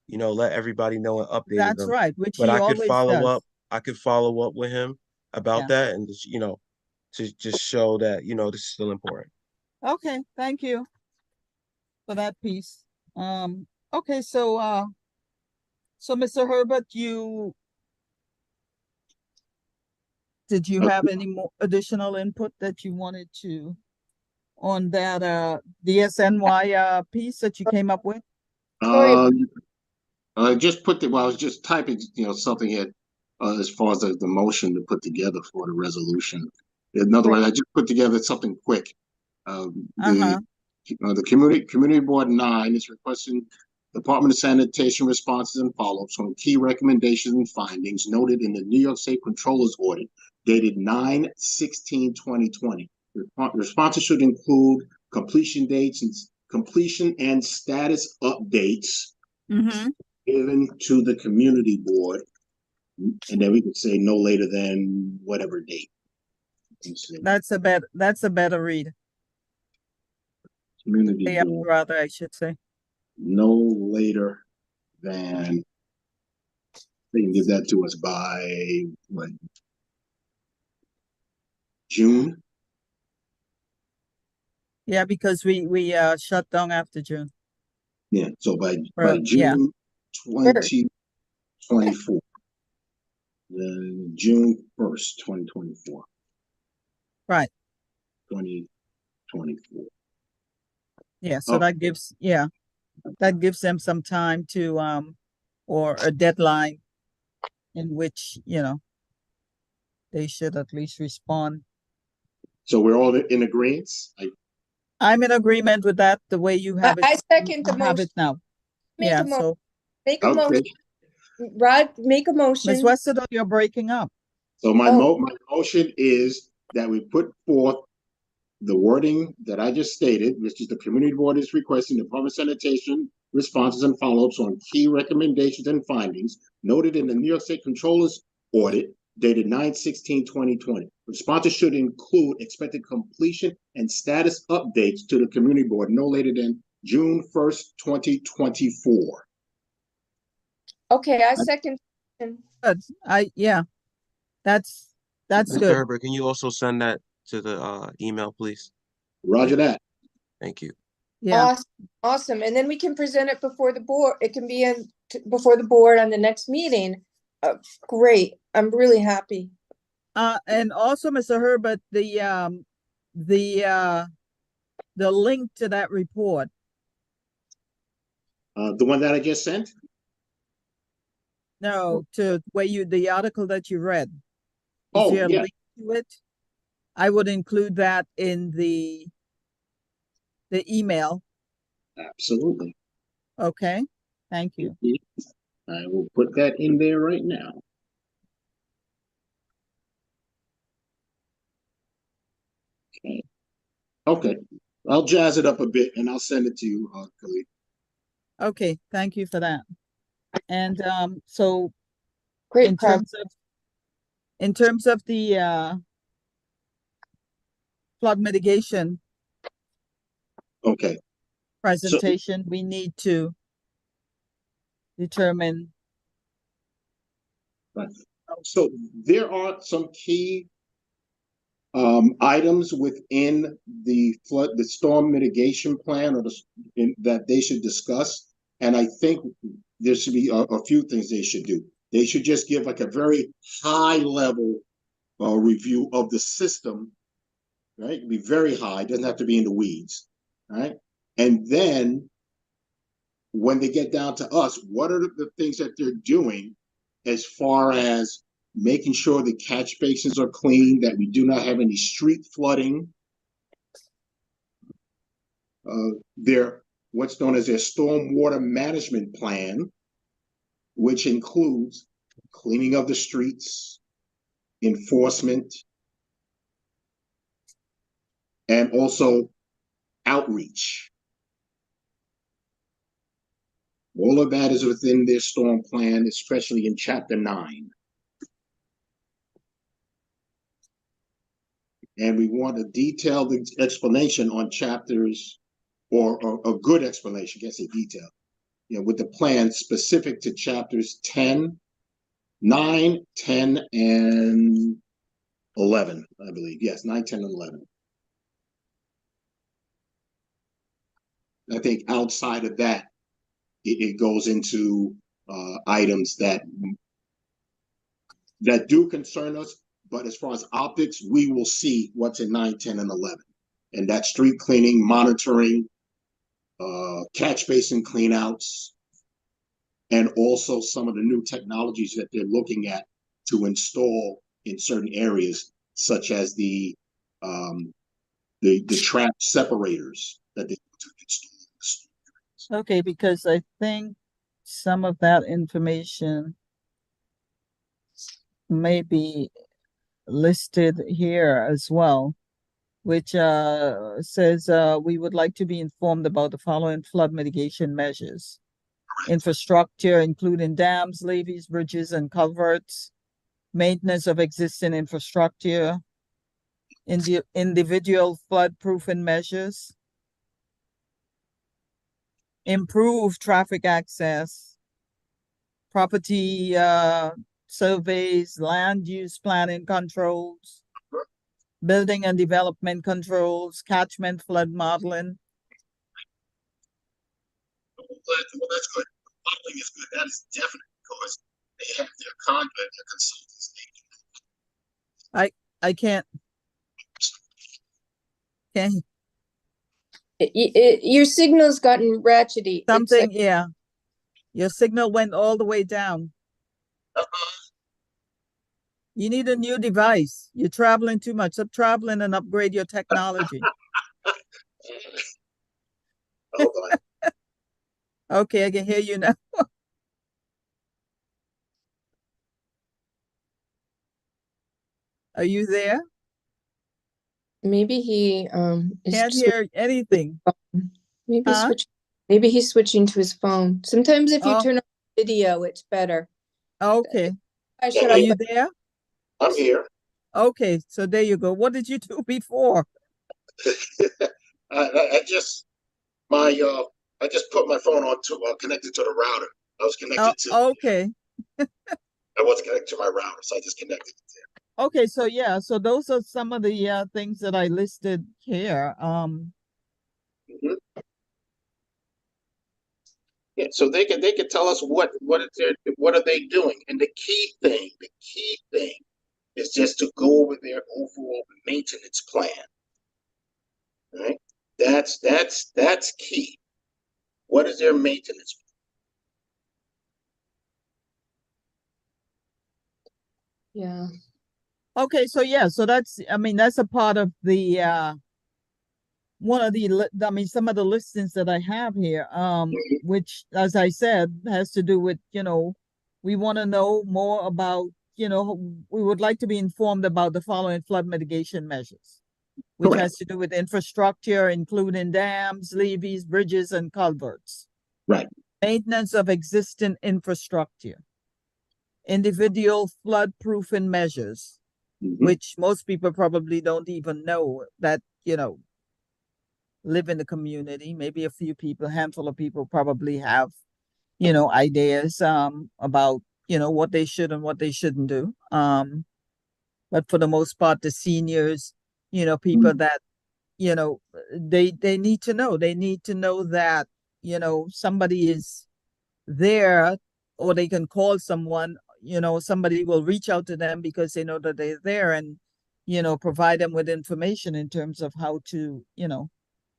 Speaker 3: let everybody know and updated
Speaker 1: That's
Speaker 3: them.
Speaker 1: right, which
Speaker 3: But
Speaker 1: he always does.
Speaker 3: I could follow up with him about
Speaker 1: Yeah.
Speaker 3: that and just, to just show that, this is still important.
Speaker 1: Okay, thank you for that piece. Okay, so Mr. Herbert, did you have any more additional input that you wanted to on that DSNY piece that you came up with?
Speaker 4: Sorry.
Speaker 2: I just I was just typing, something here, as far as the motion to put together for the resolution. In other words, I just put together something quick.
Speaker 1: Uh-huh.
Speaker 2: The community board 9 is requesting Department of Sanitation responses and follow-ups on key recommendations and findings noted in the New York State Controller's Audit dated 9/16/2020. Responses should include completion dates and completion and status updates
Speaker 1: Mm-hmm.
Speaker 2: given to the community board, and then we could say no later than whatever date.
Speaker 1: That's a better read.
Speaker 2: Community
Speaker 1: Yeah,
Speaker 2: board,
Speaker 1: rather, I should say.
Speaker 2: no later than, they can give that to us by what, June?
Speaker 1: Yeah, because we shut down after June.
Speaker 2: Yeah, so by
Speaker 1: Yeah.
Speaker 2: June 2024. Then June 1st, 2024.
Speaker 1: Right.
Speaker 2: 2024.
Speaker 1: Yeah, so
Speaker 2: Oh.
Speaker 1: that gives them some time to or a deadline in which, they should at least respond.
Speaker 2: So we're all in agreement?
Speaker 1: I'm in agreement with that, the way you have it.
Speaker 4: I second the
Speaker 1: you have
Speaker 4: motion.
Speaker 1: it now.
Speaker 4: Make
Speaker 1: Yeah,
Speaker 4: a mo-
Speaker 1: so
Speaker 4: Make a
Speaker 2: Okay.
Speaker 4: motion. Rod, make a
Speaker 1: Ms.
Speaker 4: motion.
Speaker 1: Westerdahl, you're breaking up.
Speaker 2: So my
Speaker 4: Oh.
Speaker 2: my motion is that we put forth the wording that I just stated, which is the community board is requesting Department of Sanitation responses and follow-ups on key recommendations and findings noted in the New York State Controller's Audit dated 9/16/2020. Responses should include expected completion and status updates to the community board no later than June 1st, 2024.
Speaker 4: Okay, I second.
Speaker 1: Good. That's
Speaker 3: Mr.
Speaker 1: good.
Speaker 3: Herbert, can you also send that to the email, please?
Speaker 2: Roger that.
Speaker 3: Thank you.
Speaker 1: Yeah.
Speaker 4: Awesome. And then we can present it before the board. It can be before the board on the next meeting. Great. I'm really happy.
Speaker 1: And also, Mr. Herbert, the link to that report.
Speaker 2: The one that I just sent?
Speaker 1: No, to where the article that you read. Is
Speaker 2: Oh,
Speaker 1: there a
Speaker 2: yeah.
Speaker 1: link to it? I would include that in the email.
Speaker 2: Absolutely.
Speaker 1: Okay, thank you.
Speaker 2: I will put that in there right now. Okay. Okay, I'll jazz it up a bit and I'll send it to you, Khalid.
Speaker 1: Okay, thank you for that. And so
Speaker 5: Great
Speaker 1: in
Speaker 5: prog-
Speaker 1: terms of the flood mitigation
Speaker 2: Okay,
Speaker 1: presentation, we need to determine.
Speaker 2: so there are some key items within the storm mitigation plan, or that they should discuss. And I think there should be a few things they should do. They should just give like a very high level review of the system, right? Be very high, doesn't have to be in the weeds, right? And then when they get down to us, what are the things that they're doing as far as making sure the catch basins are clean, that we do not have any street flooding. Their what's known as their stormwater management plan, which includes cleaning of the streets, enforcement, and also outreach. All of that is within their storm plan, especially in Chapter 9. And we want a detailed explanation on chapters, or a good explanation, I can't say detail, with the plan specific to chapters 10, 9, 10, and 11, I believe. Yes, 9, 10, and 11. I think outside of that, it goes into items that do concern us. But as far as optics, we will see what's in 9, 10, and 11. And that's street cleaning, monitoring, catch basin cleanouts, and also some of the new technologies that they're looking at to install in certain areas, such as the trap separators that they to install.
Speaker 1: Okay, because I think some of that information may be listed here as well, which says we would like to be informed about the following flood mitigation measures. Infrastructure, including dams, levees, bridges, and culverts, maintenance of existing infrastructure, individual flood-proofing measures, improve traffic access, property surveys, land use planning controls, building and development controls, catchment flood modeling.
Speaker 2: Well, that's good. Modeling is good. That is definite, because they have their consultants.
Speaker 1: I can't. Okay.
Speaker 5: Your signal's gotten ratchety.
Speaker 1: Something, yeah. Your signal went all the way down. You need a new device. You're traveling too much. Stop traveling and upgrade your technology.
Speaker 2: Hold on.
Speaker 1: Okay, I can hear you now. Are you there?
Speaker 5: Maybe he is
Speaker 1: Can't hear anything.
Speaker 5: maybe
Speaker 1: Huh?
Speaker 5: switch. Maybe he's switching to his phone. Sometimes if you
Speaker 1: Oh.
Speaker 5: turn on video, it's better.
Speaker 1: Okay.
Speaker 5: Shut
Speaker 1: Are
Speaker 5: up.
Speaker 1: you there?
Speaker 2: I'm here.
Speaker 1: Okay, so there you go. What did you do before?
Speaker 2: I just put my phone on to connected to the router. I was connected to.
Speaker 1: Okay.
Speaker 2: I wasn't connected to my router, so I just connected it there.
Speaker 1: Okay, so yeah, so those are some of the things that I listed here.
Speaker 2: Mhm. Yeah, so they can tell us what are they doing, and the key thing is just to go over their overall maintenance plan. Right? That's key. What is their maintenance
Speaker 5: Yeah.
Speaker 1: Okay, so yeah, so that's, I mean, that's a part of the one of the I mean, some of the listings that I have here, which, as I said, has to do with, we want to know more about, we would like to be informed about the following flood mitigation measures. which
Speaker 2: Correct.
Speaker 1: has to do with infrastructure, including dams, levees, bridges, and culverts.
Speaker 2: Right.
Speaker 1: Maintenance of existing infrastructure. Individual flood-proofing measures,
Speaker 2: Mhm.
Speaker 1: which most people probably don't even know that, live in the community. Maybe a few people, handful of people probably have, ideas about, what they should and what they shouldn't do. But for the most part, the seniors, people that, they need to know. They need to know that, somebody is there, or they can call someone, somebody will reach out to them because they know that they're there, and, provide them with information in terms of how to,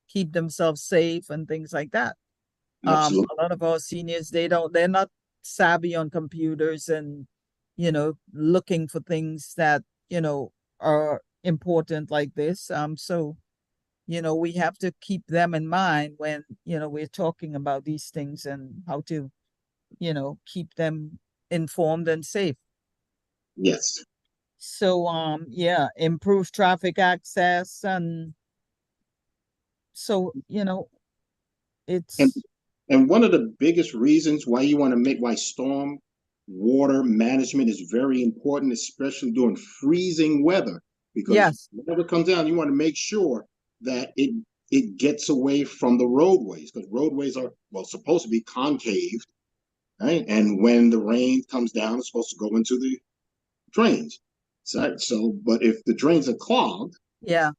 Speaker 1: keep themselves safe and things like that.
Speaker 2: Absolutely.
Speaker 1: A lot of our seniors, they're not savvy on computers and, looking for things that, are important like this. So, we have to keep them in mind when, we're talking about these things and how to, keep them informed and safe.
Speaker 2: Yes.
Speaker 1: So, yeah, improve traffic access, and so,
Speaker 2: And
Speaker 1: it's,
Speaker 2: and one of the biggest reasons why you want to make why storm water management is very important, especially during freezing weather, because
Speaker 1: yes,
Speaker 2: whenever it comes down, you want to make sure that it gets away from the roadways, because roadways are supposed to be concaved, right? And when the rain comes down, it's supposed to go into the drains. So but if the drains are clogged,
Speaker 1: yeah,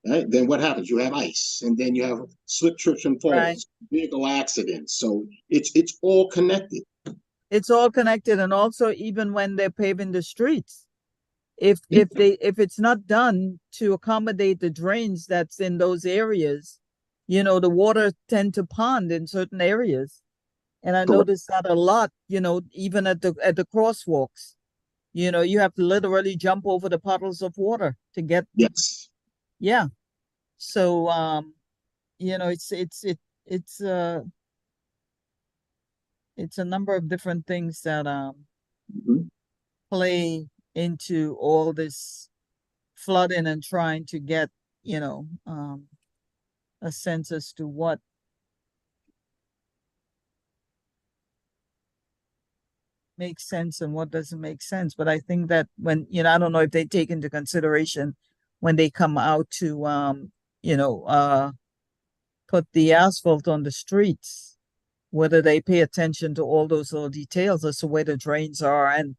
Speaker 2: right, then what happens? You have ice, and then you have slip, trips, and
Speaker 1: right.
Speaker 2: falls, vehicle accidents. So it's all connected.
Speaker 1: It's all connected, and also even when they're paving the streets, if
Speaker 2: Yeah.
Speaker 1: if it's not done to accommodate the drains that's in those areas, the water tend to pond in certain areas. And I
Speaker 2: Correct.
Speaker 1: noticed that a lot, even at the crosswalks. You have to literally jump over the puddles of water to get,
Speaker 2: Yes.
Speaker 1: yeah. So it's it's a number of different things that
Speaker 2: Mhm.
Speaker 1: play into all this flooding and trying to get, a sense as to what makes sense and what doesn't make sense. But I think that when, I don't know if they take into consideration when they come out to, you know, uh, put the asphalt on the streets, whether they pay attention to all those little details as to where the drains are and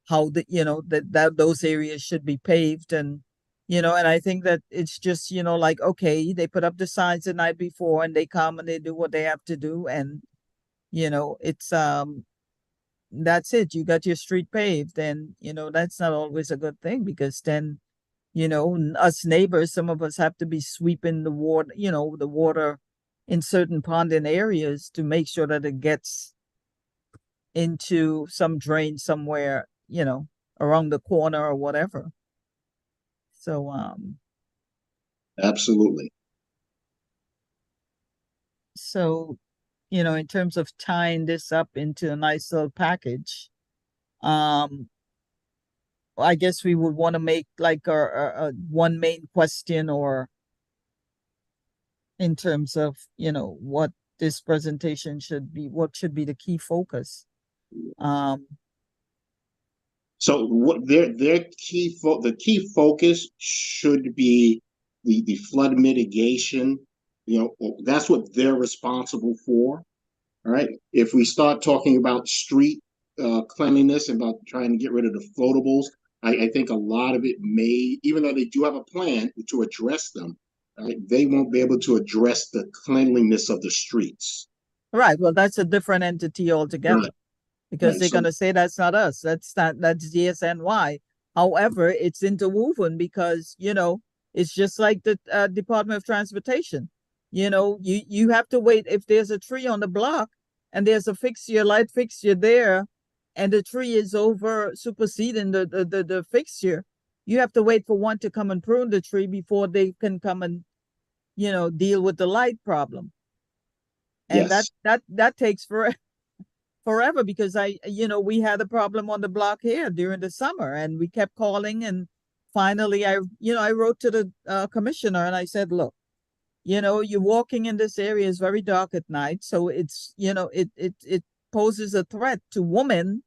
Speaker 1: how that those areas should be paved. And, and I think that it's just, like, okay, they put up the signs the night before and they come and they do what they have to do. And, it's, that's it. You got your street paved, and that's not always a good thing, because then us neighbors, some of us have to be sweeping the water in certain ponding areas to make sure that it gets into some drain somewhere, around the corner or whatever. So
Speaker 2: Absolutely.
Speaker 1: so in terms of tying this up into a nice little package, um I guess we would want to make like a one main question, or in terms of, what this presentation should be, what should be the key focus. Um,
Speaker 2: So what their the key focus should be the flood mitigation. That's what they're responsible for. All right. If we start talking about street cleanliness and about trying to get rid of the floatables, I think a lot of it may, even though they do have a plan to address them, right, they won't be able to address the cleanliness of the streets.
Speaker 1: right. Well, that's a different entity altogether,
Speaker 2: Right.
Speaker 1: because
Speaker 2: Right.
Speaker 1: they're
Speaker 2: So
Speaker 1: going to say that's not us. That's DSNY. However, it's interwoven because, it's just like the Department of Transportation. You have to wait. If there's a tree on the block and there's a light fixture there, and the tree is over superseding the fixture, you have to wait for one to come and prune the tree before they can come and, deal with the light problem. And that
Speaker 2: yes.
Speaker 1: that takes forever, because we had a problem on the block here during the summer, and we kept calling and finally, I wrote to the commissioner and I said, look, you're walking in this area is very dark at night. So it's, it poses a threat to women,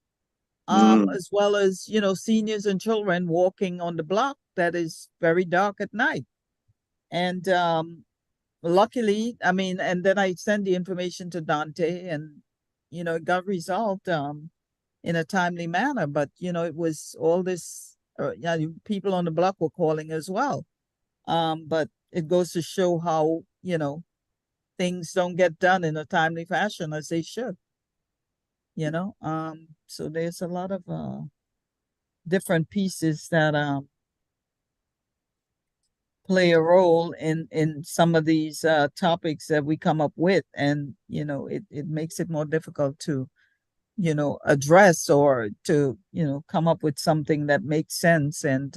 Speaker 1: as well as, seniors and children walking on the block that is very dark at night. And, luckily, I mean, and then I sent the information to Dante and, it got resolved, in a timely manner, but, it was all this, people on the block were calling as well. But it goes to show how, things don't get done in a timely fashion as they should. So there's a lot of different pieces that play a role in some of these topics that we come up with, and it makes it more difficult to address or to come up with something that makes sense. And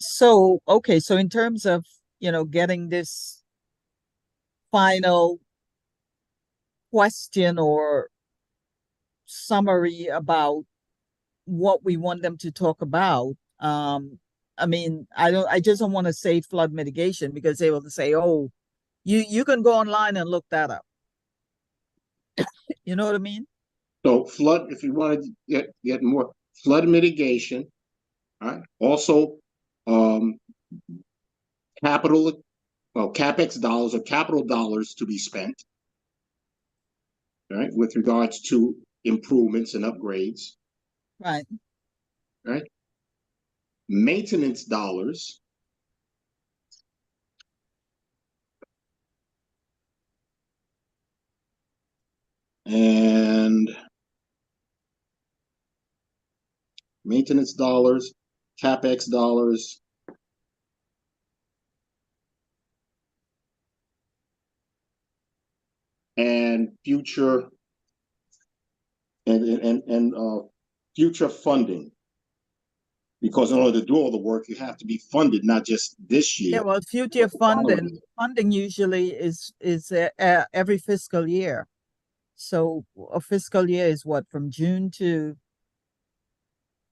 Speaker 1: so okay, so in terms of getting this final question or summary about what we want them to talk about, I mean, I just don't want to say flood mitigation, because they will say, oh, you can go online and look that up. You know what I mean?
Speaker 2: So flood, if you want to get more flood mitigation, all right. Also, CapEx dollars or capital dollars to be spent, right, with regards to improvements and upgrades,
Speaker 1: Right.
Speaker 2: right? Maintenance dollars, and maintenance dollars, CapEx dollars, and future future funding. Because in order to do all the work, you have to be funded, not just this year.
Speaker 1: Yeah, well, future funding usually is every fiscal year. So a fiscal year is what, from June to,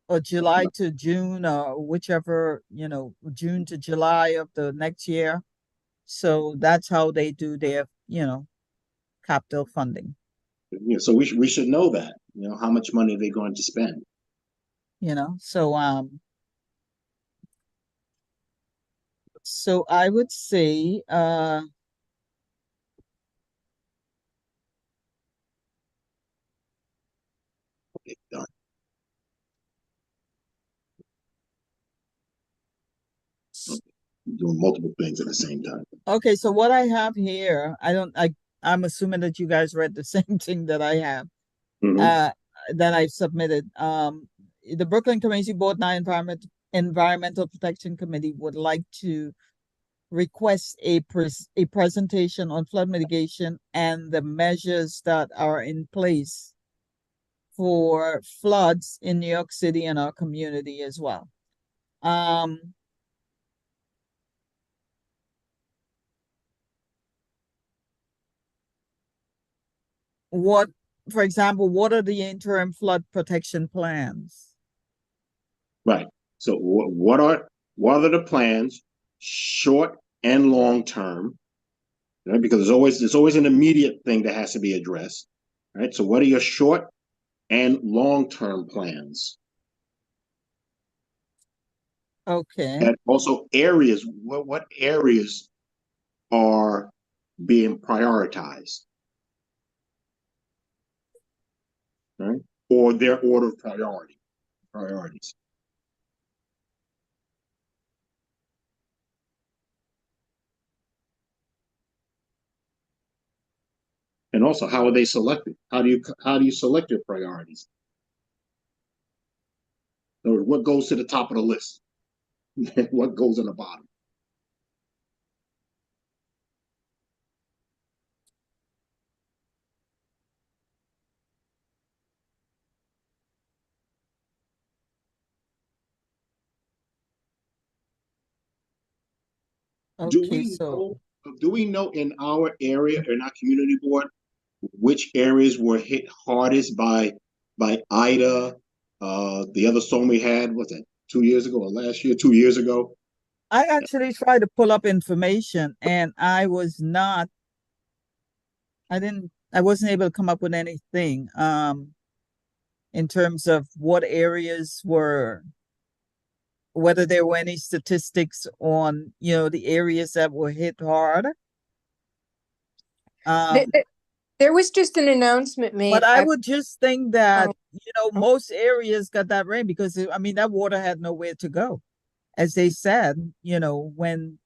Speaker 1: or July to June, or whichever, June to July of the next year. So that's how they do their, capital funding.
Speaker 2: So we should know that, how much money they're going to spend.
Speaker 1: So I would say,
Speaker 2: Done. Doing multiple things at the same time.
Speaker 1: okay, so what I have here, I'm assuming that you guys read the same thing that I have, that I've submitted. The Brooklyn Community Board 9 Environmental Protection Committee would like to request a presentation on flood mitigation and the measures that are in place for floods in New York City and our community as well. For example, what are the interim flood protection plans?
Speaker 2: Right. So what are the plans, short and long term? Right? Because there's always an immediate thing that has to be addressed. Right. So what are your short and long term plans?
Speaker 1: Okay.
Speaker 2: And also areas. What areas are being prioritized? Right. Or their order of priorities. And also, how are they selected? How do you select your priorities? Or what goes to the top of the list? What goes on the bottom?
Speaker 1: Okay, so
Speaker 2: do we know in our area, in our community board, which areas were hit hardest by Ida The other storm we had, was that 2 years ago or last year, 2 years ago?
Speaker 1: I actually tried to pull up information and I wasn't able to come up with anything, in terms of what areas whether there were any statistics on, the areas that were hit hard.
Speaker 5: There was just an announcement made.
Speaker 1: But I would just think that,
Speaker 5: Oh.
Speaker 1: most areas got that rain because, that water had nowhere to go. As they said, when,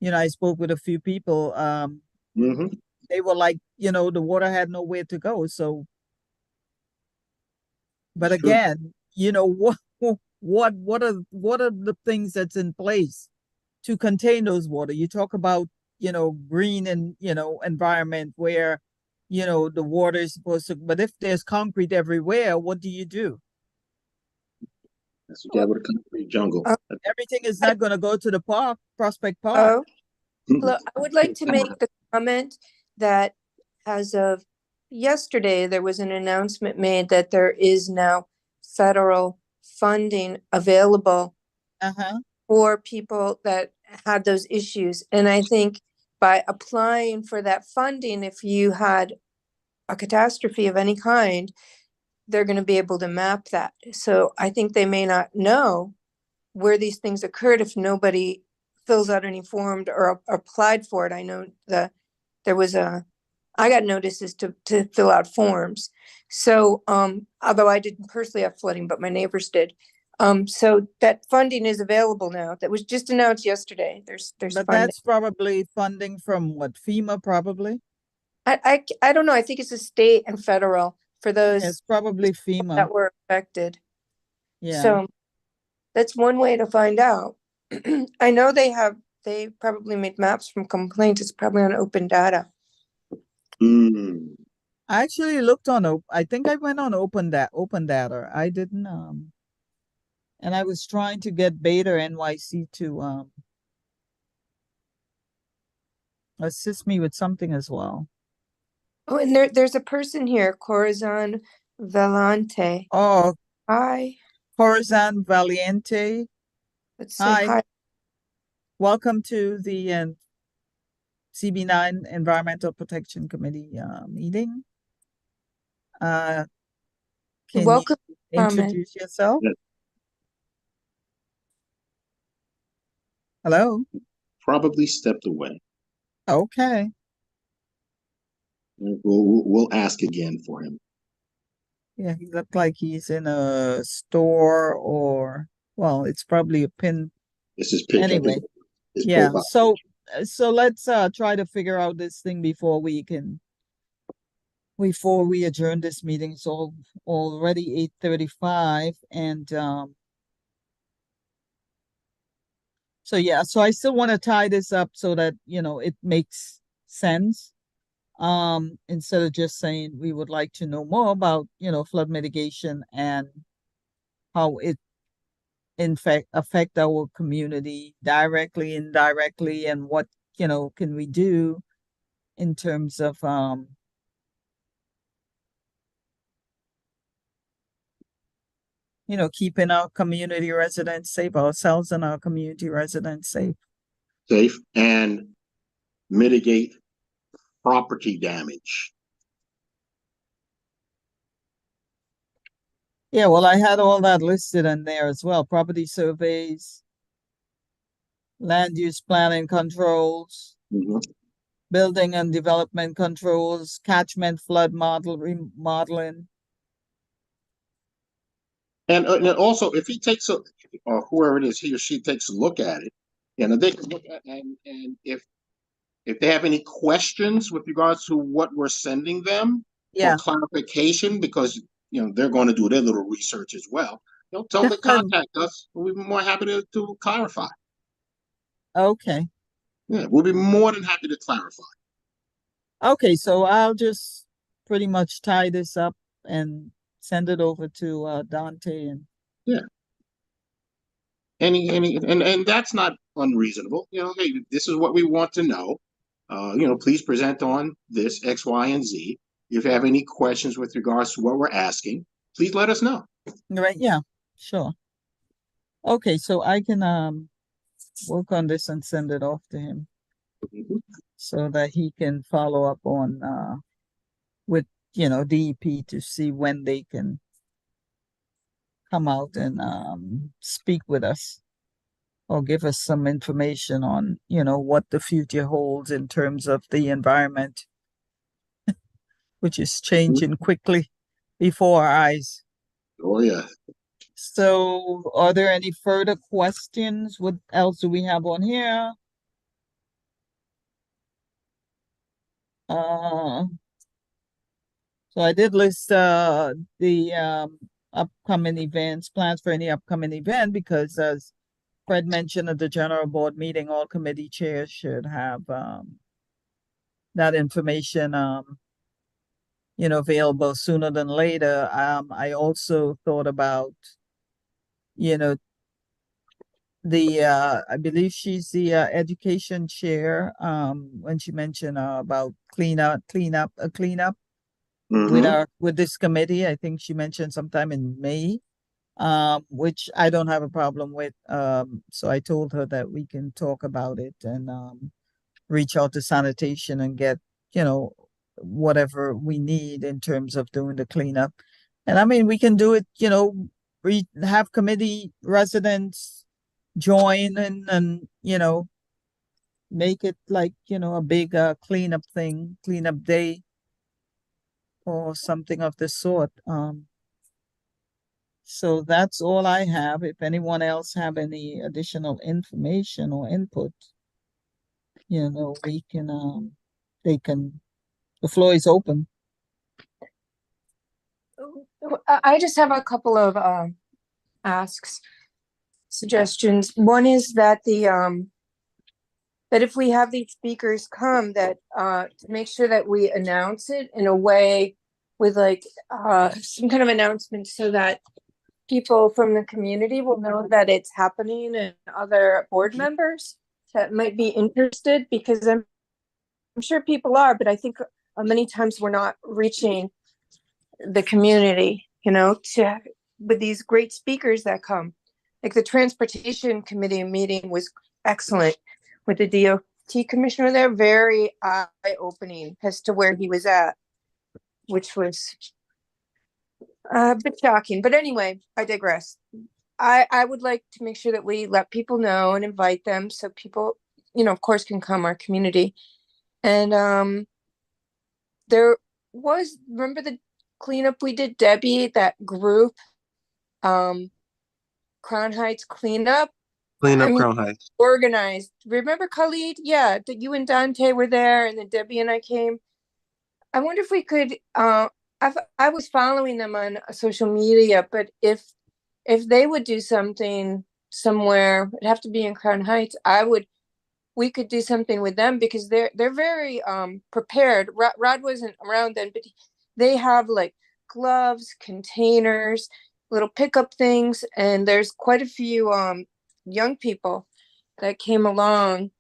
Speaker 1: I spoke with a few people,
Speaker 2: Mm-hmm.
Speaker 1: they were like, the water had nowhere to go. So, but
Speaker 2: It's true.
Speaker 1: again, what are the things that's in place to contain those water? You talk about, green and, environment where, the water is supposed to, but if there's concrete everywhere, what do you do?
Speaker 2: That's what you have with a concrete jungle.
Speaker 1: Everything is not going to go to the park, Prospect Park.
Speaker 5: Look, I would like to make the comment that as of yesterday, there was an announcement made that there is now federal funding available
Speaker 1: Uh-huh.
Speaker 5: for people that had those issues. And I think by applying for that funding, if you had a catastrophe of any kind, they're going to be able to map that. So I think they may not know where these things occurred if nobody fills out any form or applied for it. I know I got notices to fill out forms. So, although I didn't personally have flooding, but my neighbors did. So that funding is available now. That was just announced yesterday. There's
Speaker 1: But
Speaker 5: funding.
Speaker 1: that's probably funding from what, FEMA probably?
Speaker 5: I don't know. I think it's a state and federal for those
Speaker 1: It's probably FEMA.
Speaker 5: that were affected.
Speaker 1: Yeah.
Speaker 5: So that's one way to find out. I know they probably made maps from complaints. It's probably on open data.
Speaker 2: Mm.
Speaker 1: I actually looked on, I think I went on open data. I didn't, and I was trying to get Beta NYC to, assist me with something as well.
Speaker 5: Oh, and there's a person here, Corazon Valente.
Speaker 1: Oh,
Speaker 5: Hi.
Speaker 1: Corazon Valiente.
Speaker 5: Let's say hi.
Speaker 1: Welcome to the CB9 Environmental Protection Committee meeting. Can
Speaker 5: Welcome.
Speaker 1: you introduce yourself?
Speaker 2: Yes.
Speaker 1: Hello.
Speaker 2: Probably stepped away.
Speaker 1: Okay.
Speaker 2: We'll ask again for him.
Speaker 1: Yeah, he looked like he's in a store or, well, it's probably a pin.
Speaker 2: This is picked
Speaker 1: Anyway,
Speaker 2: up his
Speaker 1: yeah.
Speaker 2: profile.
Speaker 1: So let's try to figure out this thing before we adjourn this meeting. It's already 8:35 and so yeah, so I still want to tie this up so that, it makes sense. Instead of just saying we would like to know more about, flood mitigation and how it in fact affect our community directly, indirectly, and what, can we do in terms of keeping our community residents safe, ourselves and our community residents safe.
Speaker 2: Safe and mitigate property damage.
Speaker 1: Yeah, well, I had all that listed in there as well. Property surveys, land use planning controls,
Speaker 2: Mhm.
Speaker 1: building and development controls, catchment flood remodeling.
Speaker 2: And also, if he takes or whoever it is, he or she takes a look at it, they can look at and if they have any questions with regards to what we're sending them
Speaker 1: Yeah,
Speaker 2: for clarification, because they're going to do their little research as well. Tell them to
Speaker 1: Definitely.
Speaker 2: contact us. We'll be more happy to clarify.
Speaker 1: Okay.
Speaker 2: Yeah, we'll be more than happy to clarify.
Speaker 1: Okay, so I'll just pretty much tie this up and send it over to Dante and
Speaker 2: And that's not unreasonable. Hey, this is what we want to know. Please present on this X, Y, and Z. If you have any questions with regards to what we're asking, please let us know.
Speaker 1: Right, yeah, sure. Okay, so I can work on this and send it off to him
Speaker 2: Mhm.
Speaker 1: so that he can follow up on with DEP to see when they can come out and speak with us or give us some information on what the future holds in terms of the environment, which is changing quickly before our eyes.
Speaker 2: Oh, yeah.
Speaker 1: So are there any further questions? What else do we have on here? Uh, so I did list the upcoming events, plans for any upcoming event, because as Fred mentioned at the general board meeting, all committee chairs should have that information available sooner than later. I also thought about, you know, the I believe she's the education chair, when she mentioned about cleanup with
Speaker 2: Mhm.
Speaker 1: with this committee. I think she mentioned sometime in May, which I don't have a problem with. So I told her that we can talk about it and reach out to sanitation and get, whatever we need in terms of doing the cleanup. And I mean, we can do it, we have committee residents join and, make it like, a big cleanup day or something of the sort. So that's all I have. If anyone else have any additional information or input, we can, they can, the floor is open.
Speaker 5: I just have a couple of asks, suggestions. One is that that if we have these speakers come, that to make sure that we announce it in a way with like some kind of announcement so that people from the community will know that it's happening and other board members that might be interested, because I'm sure people are, but I think many times we're not reaching the community, to with these great speakers that come. Like the transportation committee meeting was excellent with the DOT commissioner there, very eye-opening as to where he was at, which was a bit shocking. But anyway, I digress. I would like to make sure that we let people know and invite them so people, of course, can come, our community. And there was, remember the cleanup we did, Debbie, that group, Crown Heights cleanup?
Speaker 3: Clean
Speaker 5: I
Speaker 3: up
Speaker 5: mean,
Speaker 3: Crown Heights.
Speaker 5: organized. Remember, Khalid? Yeah, that you and Dante were there, and then Debbie and I came. I wonder if we could. I was following them on social media, but if they would do something somewhere, it'd have to be in Crown Heights. We could do something with them because they're very prepared. Rod wasn't around then, but they have like gloves, containers, little pickup things, and there's quite a few young people that came along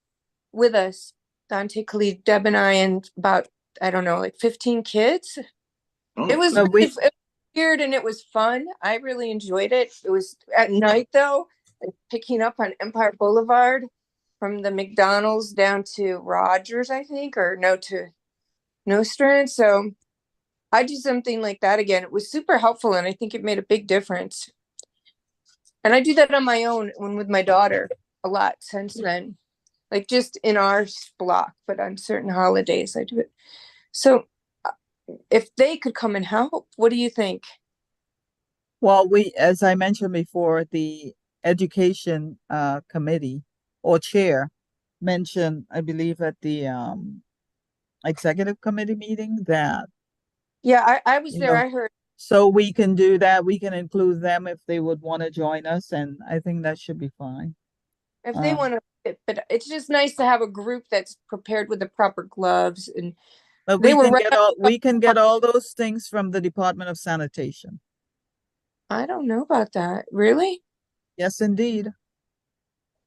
Speaker 5: with us. Dante, Khalid, Deb, and I, and about, I don't know, like 15 kids.
Speaker 2: Oh,
Speaker 5: It was
Speaker 1: Well,
Speaker 5: really it was weird and it was fun. I really enjoyed it. It was at night though, like picking up on Empire Boulevard from the McDonald's down to Rogers, I think, or no, to Nostrand. So I do something like that again. It was super helpful and I think it made a big difference. And I do that on my own when with my daughter a lot since then, like just in our block, but on certain holidays I do it. So if they could come and help, what do you think?
Speaker 1: well, as I mentioned before, the education committee or chair mentioned, I believe at the executive committee meeting that,
Speaker 5: Yeah, I was
Speaker 1: you
Speaker 5: there.
Speaker 1: know,
Speaker 5: I heard
Speaker 1: so we can do that. We can include them if they would want to join us, and I think that should be fine.
Speaker 5: if they want to, but it's just nice to have a group that's prepared with the proper gloves. And
Speaker 1: But
Speaker 5: they were right.
Speaker 1: we can get all those things from the Department of Sanitation.
Speaker 5: I don't know about that. Really?
Speaker 1: Yes, indeed.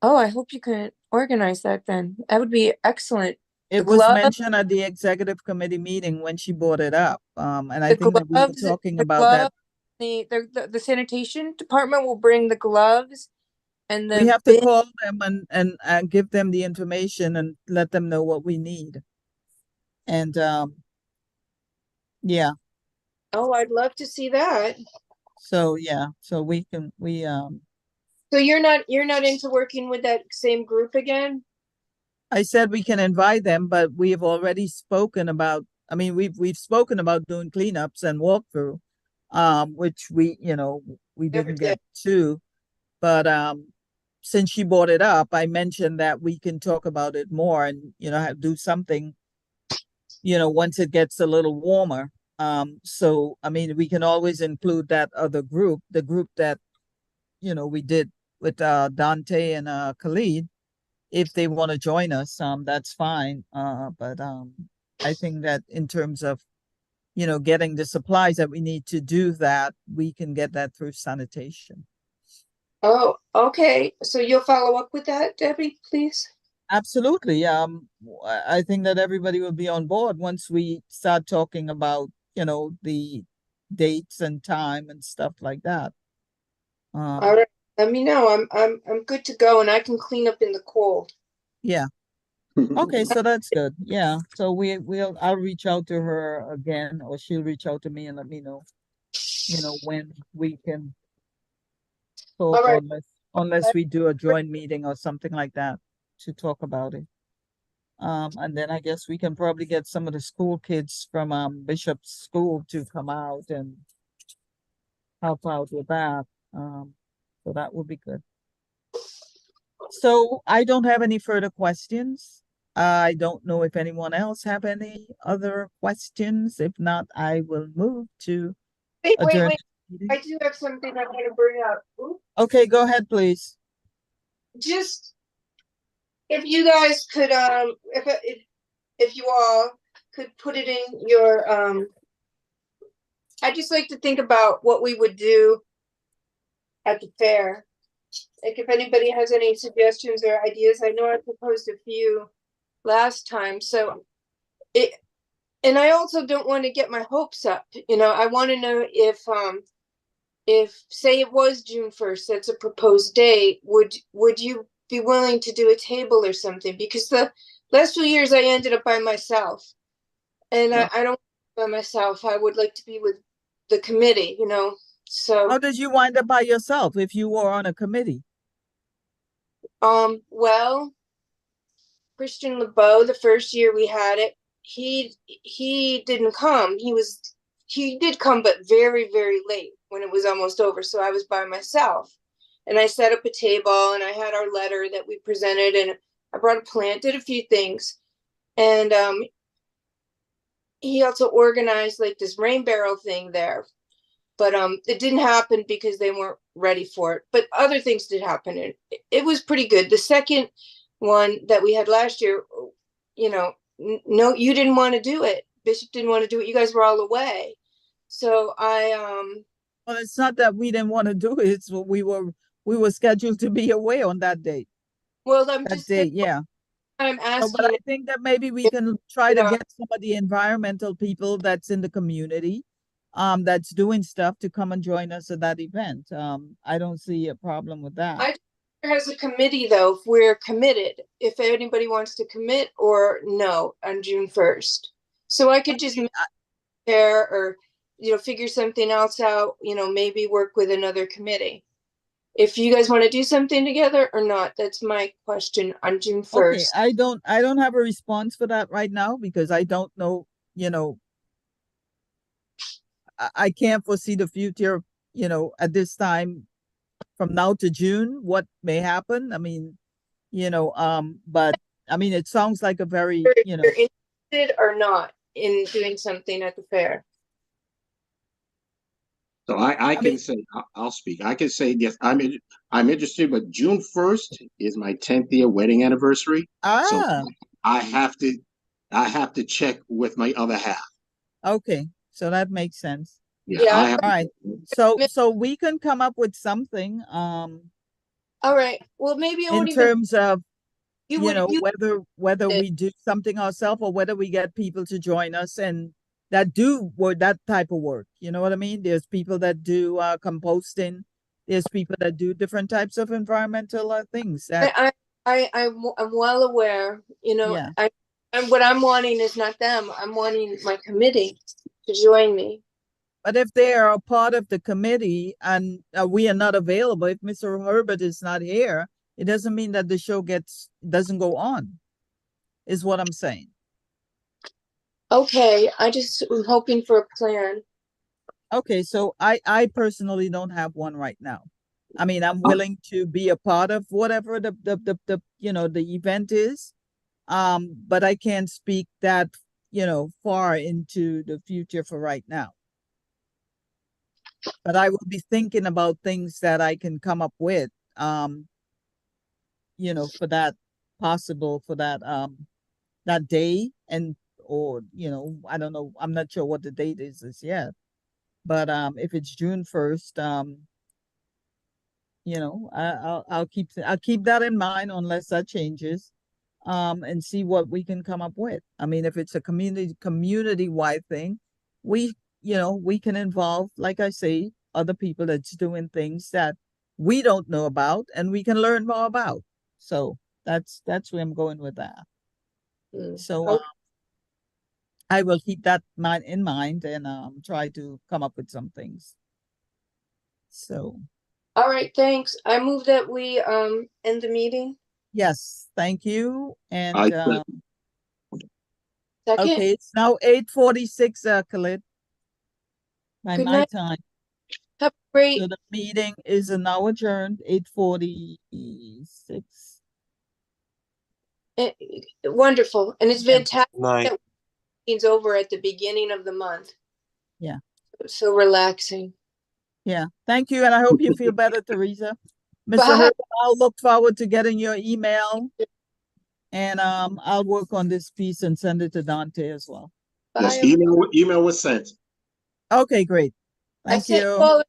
Speaker 5: Oh, I hope you can organize that then. That would be excellent. The
Speaker 1: It was
Speaker 5: glove,
Speaker 1: mentioned at the executive committee meeting when she brought it up. And I
Speaker 5: the
Speaker 1: think that we were
Speaker 5: gloves,
Speaker 1: talking
Speaker 5: the
Speaker 1: about that.
Speaker 5: glove the sanitation department will bring the gloves and
Speaker 1: We
Speaker 5: the
Speaker 1: have to
Speaker 5: bin.
Speaker 1: call them and give them the information and let them know what we need. And, yeah,
Speaker 5: Oh, I'd love to see that.
Speaker 1: so, yeah, so
Speaker 5: So you're not into working with that same group again?
Speaker 1: I said we can invite them, but we've already spoken about, I mean, we've spoken about doing cleanups and walkthrough, which we, we
Speaker 5: Never
Speaker 1: didn't
Speaker 5: did.
Speaker 1: get to. But, since she brought it up, I mentioned that we can talk about it more and, do something, once it gets a little warmer. So, I mean, we can always include that other group, the group that, we did with, Dante and, Khalid. If they want to join us, that's fine. But I think that in terms of, getting the supplies that we need to do that, we can get that through sanitation.
Speaker 5: Oh, okay. So you'll follow up with that, Debbie, please?
Speaker 1: Absolutely. I think that everybody will be on board once we start talking about, the dates and time and stuff like that.
Speaker 5: All right. Let me know. I'm good to go and I can clean up in the cold.
Speaker 1: Yeah. Okay, so that's good. Yeah. So I'll reach out to her again, or she'll reach out to me and let me know, when we can talk,
Speaker 5: All right.
Speaker 1: unless we do a joint meeting or something like that to talk about it. And then I guess we can probably get some of the school kids from Bishop's School to come out and help out with that. So that would be good. So I don't have any further questions. I don't know if anyone else have any other questions. If not, I will move to
Speaker 5: Wait.
Speaker 1: adjourn. the meeting.
Speaker 5: I do have something I want to bring up. Oops.
Speaker 1: Okay, go ahead, please.
Speaker 5: Just if you guys could, if you all could put it in your, I'd just like to think about what we would do at the fair. Like if anybody has any suggestions or ideas, I know I proposed a few last time, so and I also don't want to get my hopes up, I want to know if say it was June 1st, that's a proposed date, would you be willing to do a table or something? Because the last few years I ended up by myself and
Speaker 2: Yeah.
Speaker 5: I don't by myself. I would like to be with the committee, so
Speaker 1: How did you wind up by yourself if you were on a committee?
Speaker 5: well, Christian LeBeau, the first year we had it, he didn't come. He did come, but very, very late when it was almost over. So I was by myself and I set up a table and I had our letter that we presented and I brought a plant, did a few things. And he also organized like this rain barrel thing there. But it didn't happen because they weren't ready for it. But other things did happen. And it was pretty good. The second one that we had last year, no, you didn't want to do it. Bishop didn't want to do it. You guys were all away. So
Speaker 1: Well, it's not that we didn't want to do it. It's what we were scheduled to be away on that date.
Speaker 5: well, I'm
Speaker 1: That
Speaker 5: just
Speaker 1: date, yeah.
Speaker 5: I'm
Speaker 1: So, but I
Speaker 5: asking.
Speaker 1: think that maybe we can try to
Speaker 5: Yeah.
Speaker 1: get some of the environmental people that's in the community, that's doing stuff to come and join us at that event. I don't see a problem with that.
Speaker 5: As a committee, though, if we're committed, if anybody wants to commit or no on June 1st, so I could just there or figure something else out. Maybe work with another committee. If you guys want to do something together or not, that's my question on June 1st.
Speaker 1: Okay, I don't have a response for that right now because I don't know, I can't foresee the future, at this time from now to June, what may happen. I mean, but I mean, it sounds like a very,
Speaker 5: If you're interested or not in doing something at the fair.
Speaker 2: So I can say, I'll speak. I can say, yes, I'm interested, but June 1st is my 10th year wedding anniversary. So I have to check with my other half.
Speaker 1: Okay, so that makes sense.
Speaker 5: Yeah.
Speaker 1: All right. So we can come up with something,
Speaker 5: All right. Well, maybe I
Speaker 1: in
Speaker 5: won't even.
Speaker 1: terms of,
Speaker 5: You would.
Speaker 1: whether we do something ourselves or whether we get people to join us and that do work, that type of work. You know what I mean? There's people that do composting. There's people that do different types of environmental things. That
Speaker 5: I'm well aware, you know,
Speaker 1: Yeah.
Speaker 5: and what I'm wanting is not them. I'm wanting my committee to join me.
Speaker 1: But if they are a part of the committee and we are not available, if Mr. Herbert is not here, it doesn't mean that the show doesn't go on, is what I'm saying.
Speaker 5: Okay, I just am hoping for a plan.
Speaker 1: Okay, so I personally don't have one right now. I mean, I'm willing to be a part of whatever the you know, the event is. But I can't speak that, you know, far into the future for right now. But I will be thinking about things that I can come up with, you know, for that that day, and or you know, I don't know, I'm not sure what the date is as yet. But if it's June 1st, you know, I'll keep that in mind unless that changes. And see what we can come up with. I mean, if it's a community-wide thing, we, you know, we can involve, like I say, other people that's doing things that we don't know about and we can learn more about. So that's where I'm going with that. So
Speaker 5: Okay.
Speaker 1: I will keep that in mind and try to come up with some things. So
Speaker 5: All right, thanks. I move that we end the meeting.
Speaker 1: yes, thank you. And
Speaker 2: I
Speaker 5: Second,
Speaker 1: okay, it's now 8:46, Khalid, by
Speaker 5: good
Speaker 1: my
Speaker 5: night.
Speaker 1: time.
Speaker 5: Have a great,
Speaker 1: So the meeting is now adjourned, 8:46.
Speaker 5: wonderful, and it's
Speaker 1: Yeah.
Speaker 5: fantastic
Speaker 3: Night.
Speaker 5: that it's over at the beginning of the month.
Speaker 1: Yeah.
Speaker 5: So relaxing.
Speaker 1: Yeah, thank you, and I hope you feel better, Teresa. Mr.
Speaker 5: Bye.
Speaker 1: Herbert, I'll look forward to getting your email. And I'll work on this piece and send it to Dante as well.
Speaker 2: yes,
Speaker 5: Bye.
Speaker 2: email was sent.
Speaker 1: Okay, great.
Speaker 5: I
Speaker 1: Thank
Speaker 5: sent
Speaker 1: you.
Speaker 5: all